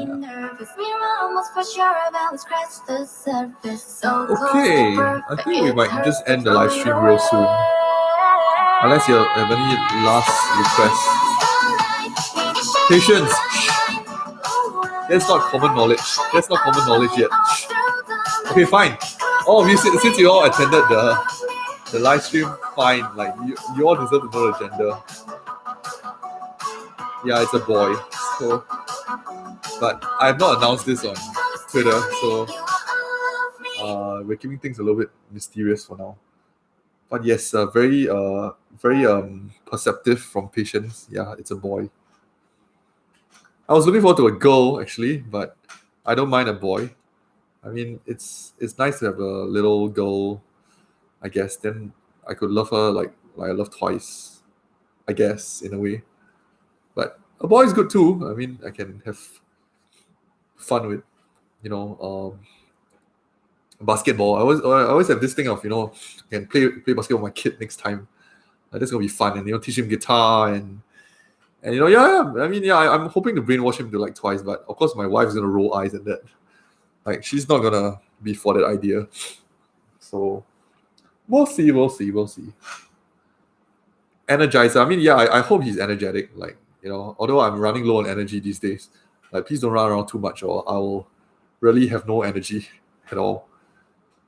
Okay, I think we might just end the live stream real soon. Unless you have any last requests. Patience. That's not common knowledge yet. Okay, fine. Oh, since you all attended the live stream, fine. Like you all deserve to know the gender. Yeah, it's a boy. So, but I have not announced this on Twitter, so we're keeping things a little bit mysterious for now. But yes, very perceptive from Patience. Yeah, it's a boy. I was looking forward to a girl actually, but I don't mind a boy. I mean, it's nice to have a little girl, I guess. Then I could love her like I love Twice, I guess, in a way. But a boy is good too. I mean, I can have fun with, basketball. I always have this thing of, I can play basketball with my kid next time. That's gonna be fun, and teach him guitar and yeah. I mean, yeah, I'm hoping to brainwash him to like Twice, but of course my wife's gonna roll eyes at that. Like, she's not gonna be for that idea. So we'll see. Energizer. I mean, yeah, I hope he's energetic. Like, although I'm running low on energy these days, like, please don't run around too much, or really have no energy at all.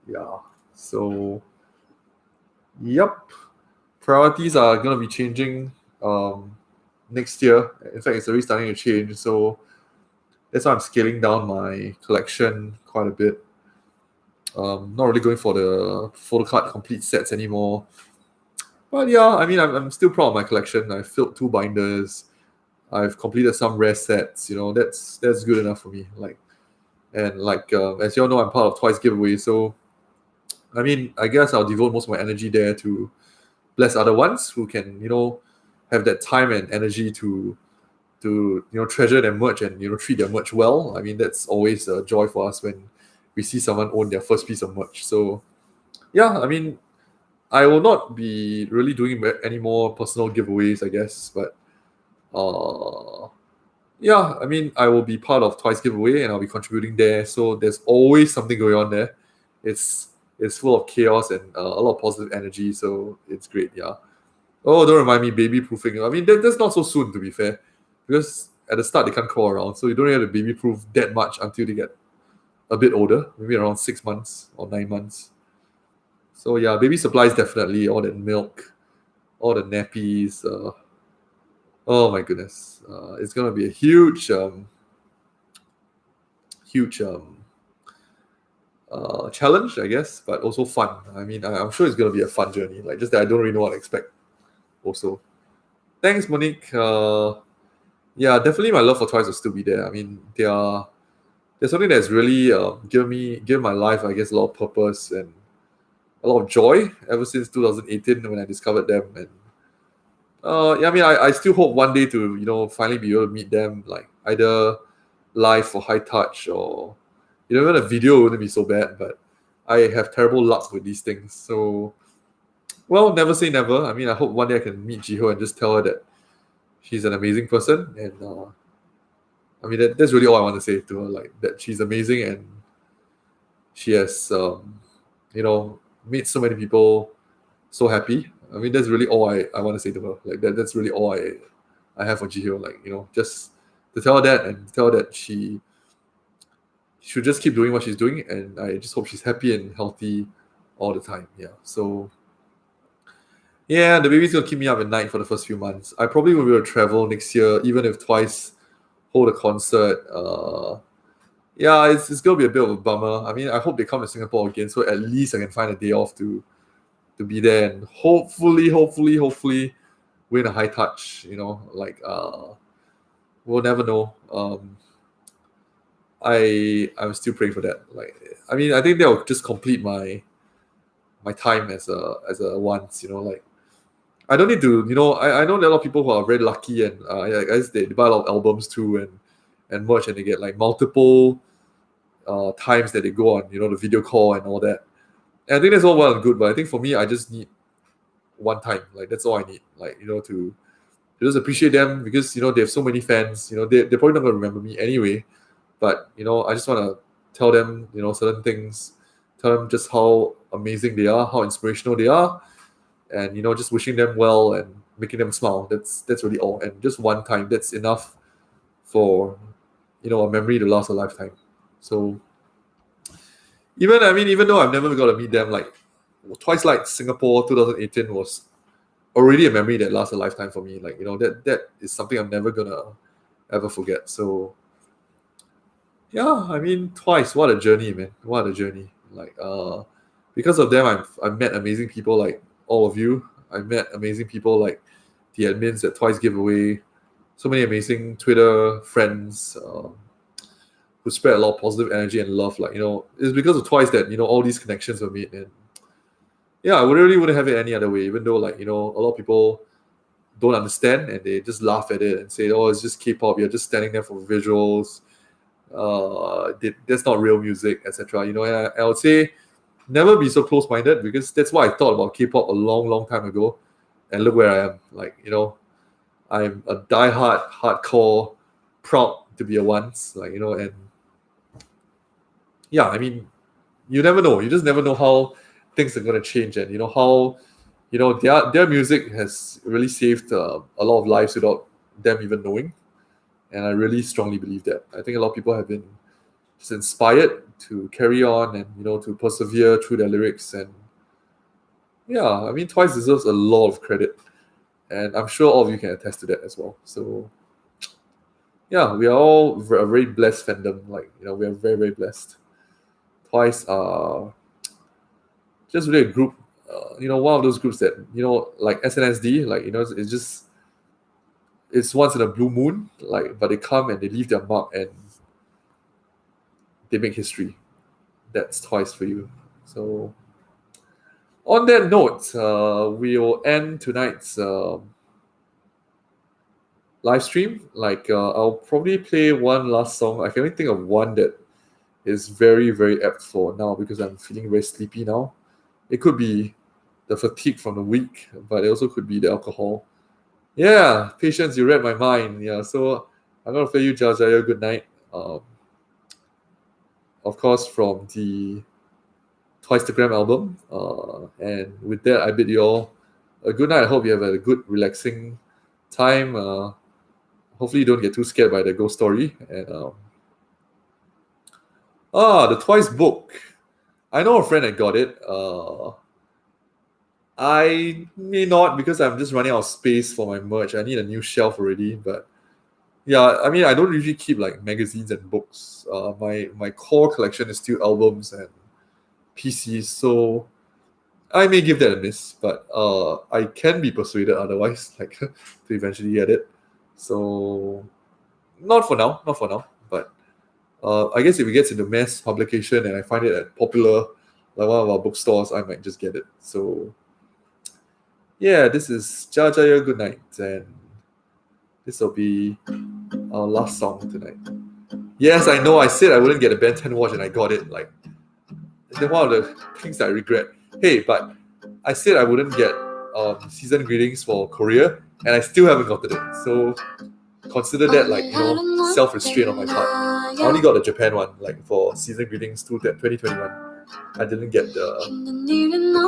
Yeah. So, yep. Priorities are gonna be changing next year. In fact, it's already starting to change. So that's why I'm scaling down my collection quite a bit. Not really going for the photo card complete sets anymore. But yeah, I mean, I'm still proud of my collection. I filled 2 binders. I've completed some rare sets. That's good enough for me. As you all know, I'm part of Twice giveaway. So I mean, I guess I'll devote most of my energy there to bless other ones who can have that time and energy to treasure their merch and treat their merch well. I mean, that's always a joy for us when we see someone own their first piece of merch. So yeah, I mean, I will not be really doing any more personal giveaways, I guess, but yeah, I mean, I will be part of Twice giveaway and I'll be contributing there. So there's always something going on there. It's full of chaos and a lot of positive energy. So it's great. Yeah. Oh, don't remind me, baby proofing. I mean, that's not so soon, to be fair, because at the start they can't crawl around, so you don't have to baby proof that much until they get a bit older, maybe around 6 months or 9 months. So yeah, baby supplies definitely, all that milk, all the nappies. Oh my goodness, it's gonna be a huge, huge challenge, I guess, but also fun. I mean, I'm sure it's gonna be a fun journey. Like just that I don't really know what to expect. Also, thanks, Monique. Yeah, definitely my love for toys will still be there. I mean, there's something that's really given my life, I guess, a lot of purpose and a lot of joy ever since 2018 when I discovered them. And yeah, I mean, I still hope one day to finally be able to meet them, like either live or high touch, or even a video wouldn't be so bad. But I have terrible luck with these things. So, well, never say never. I mean, I hope one day I can meet Jiho and just tell her that she's an amazing person, and I mean that's really all I want to say to her, like that she's amazing and she has made so many people so happy. I mean that's really all I want to say to her. Like that's really all I have for Jihyo. Like just to tell her that and tell her that she should just keep doing what she's doing, and I just hope she's happy and healthy all the time. Yeah. So yeah, the baby's gonna keep me up at night for the first few months. I probably will be able to travel next year, even if Twice hold a concert. Yeah, it's gonna be a bit of a bummer. I mean, I hope they come to Singapore again, so at least I can find a day off to be there and hopefully win a high touch. We'll never know. I'm still praying for that. Like, I mean, I think that'll just complete my time as a once. Like, I don't need to. I know there are a lot of people who are very lucky and I guess they buy a lot of albums too and merch, and they get like multiple times that they go on the video call and all that. And I think that's all well and good, but I think for me I just need one time. Like that's all I need. Like to just appreciate them, because they have so many fans. They're probably not going to remember me anyway, but I just want to tell them certain things, tell them just how amazing they are, how inspirational they are, and just wishing them well and making them smile. That's really all. And just one time, that's enough for a memory to last a lifetime. So even though I've never got to meet them, like Twice Like Singapore 2018 was already a memory that lasts a lifetime for me. Like that is something I'm never gonna ever forget. So yeah, I mean, Twice, what a journey, man. What a journey. Like because of them I've met amazing people like all of you. I've met amazing people like the admins at Twice Giveaway, so many amazing Twitter friends who spread a lot of positive energy and love. Like it's because of Twice that all these connections were made. And yeah, I really wouldn't have it any other way. Even though like a lot of people don't understand and they just laugh at it and say, "Oh, it's just K-pop. You're just standing there for visuals. That's not real music, etc." And I would say never be so close-minded, because that's what I thought about K-pop a long time ago, and look where I am. Like I'm a die-hard, hardcore, proud to be a once. Like and yeah, I mean, you never know. You just never know how things are gonna change, and how their music has really saved a lot of lives without them even knowing. And I really strongly believe that. I think a lot of people have been just inspired to carry on and to persevere through their lyrics. And yeah, I mean, Twice deserves a lot of credit, and I'm sure all of you can attest to that as well. So yeah, we are all a very blessed fandom. Like, we are very, very blessed. Twice are just really a group, one of those groups that, like SNSD, like, it's once in a blue moon, like, but they come and they leave their mark and they make history. That's Twice for you. So on that note, we will end tonight's live stream. Like, I'll probably play one last song. I can only think of one that is very, very apt for now because I'm feeling very sleepy now. It could be the fatigue from the week, but it also could be the alcohol. Yeah, Patience, you read my mind. Yeah, so I'm gonna play you Jaya Good Night. Of course, from the Twistagram album. And with that, I bid you all a good night. I hope you have a good, relaxing time. Hopefully, you don't get too scared by the ghost story. And the Twice book. I know a friend that got it. I may not because I'm just running out of space for my merch. I need a new shelf already. But yeah, I mean, I don't usually keep like magazines and books. My core collection is still albums and PCs. So I may give that a miss, but I can be persuaded otherwise, like to eventually get it. So not for now. But I guess if it gets into mass publication and I find it at Popular, like one of our bookstores, I might just get it. So yeah, this is Jaya Good Night, and this will be our last song tonight. Yes, I know I said I wouldn't get a Ben 10 watch and I got it. Like, it's one of the things that I regret. Hey, but I said I wouldn't get season greetings for Korea, and I still haven't gotten it. So consider that like, self-restraint on my part. I only got the Japan one, like for season greetings 2021. I didn't get the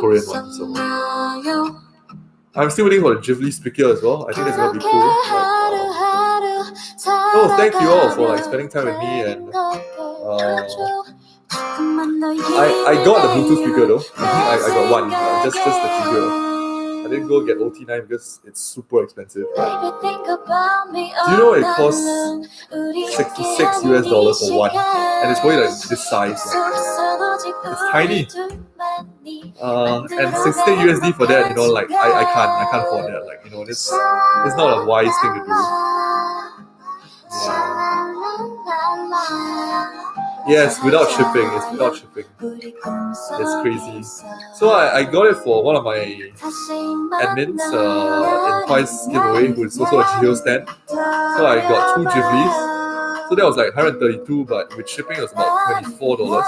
Korean one, so I'm still waiting for the Ghibli speaker as well. I think that's gonna be cool. Like, thank you all for like spending time with me, and I got the Bluetooth speaker though. I got one, just the speaker. I didn't go get OT9 because it's super expensive. But do you know it costs $66 for one? And it's probably like this size. Like, it's tiny. And $16 for that, like I can't afford that. Like, it's not a wise thing to do. Yes, without shipping. It's without shipping. It's crazy. So I got it for one of my admins in Twice giveaway, who is also a Geo stand. So I got 2 Ghiblis. So that was like 132, but with shipping it was about $24.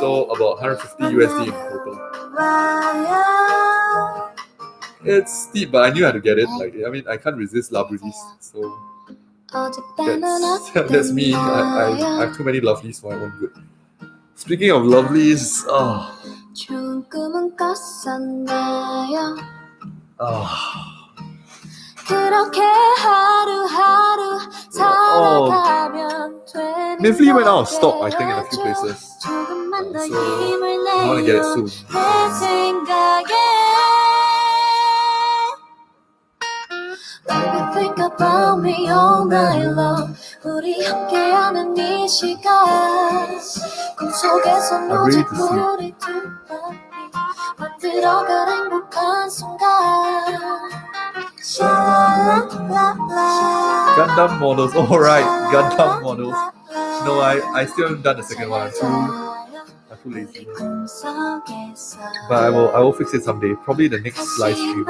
So about $150 in total. It's steep, but I knew I had to get it. Like, I mean, I can't resist Labridis. So that's me. I have too many lovelies for my own good. Speaking of lovelies, Minfly went out of stock, I think, in a few places. So I want to get it soon. Think about me all night long. 우리 함께하는 이 시간 꿈속에서 노젓고 우리 두 마음이 만들어갈 행복한 순간. Gundam models, alright, Gundam models. No, I still haven't done the second one. I'm too lazy. But I will fix it someday. Probably the next live stream.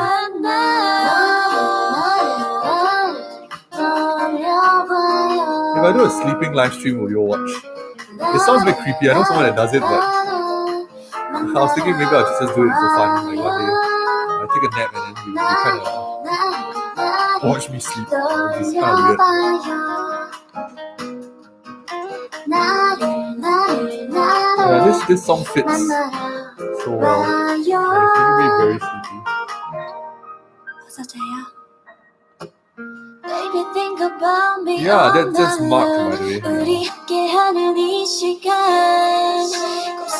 If I do a sleeping live stream, will you all watch? It sounds a bit creepy. I know someone that does it, but I was thinking maybe I'll just do it for fun. Like one day, I take a nap and then you kind of watch me sleep. It's kind of weird. Yeah, this song fits so well. It's making me very sleepy. think about me Yeah, all that's Mark, by night the way. 우리 함께하는 이 시간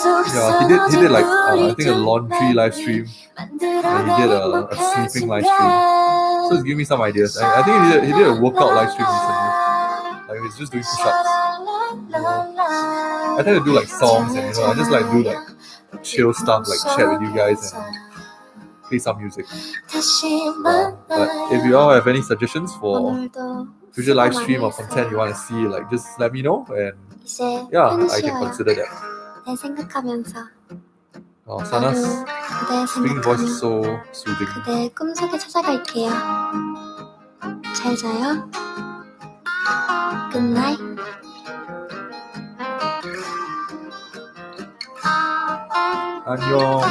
Yeah, he did like I think a laundry live stream, and he did a sleeping live stream. So it's giving me some ideas. I think he did a workout live stream recently. Like he's just doing push-ups. I tend to do like songs, and I just like do like chill stuff, like chat with you guys and play some music. But if you all have any suggestions for future live stream or content you want to see, like just let me know, and yeah, I can consider that. 내 생각하면서 Oh, Sana's 그대 speaking voice is 생각하며 so soothing. 그대 꿈속에 찾아갈게요. 잘 자요. Good night. Annyeong.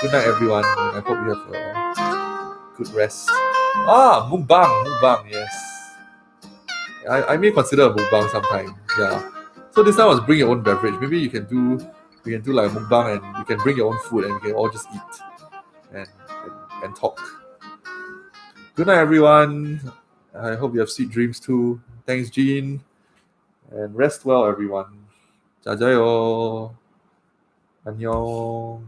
Good night, everyone. I hope you have a good rest. Mukbang, yes. I may consider a mukbang sometime. Yeah. So this time was bring your own beverage. Maybe we can do like a mukbang, and you can bring your own food, and we can all just eat and talk. Good night, everyone. I hope you have sweet dreams too. Thanks, Jean. And rest well, everyone. 자자요. 안녕.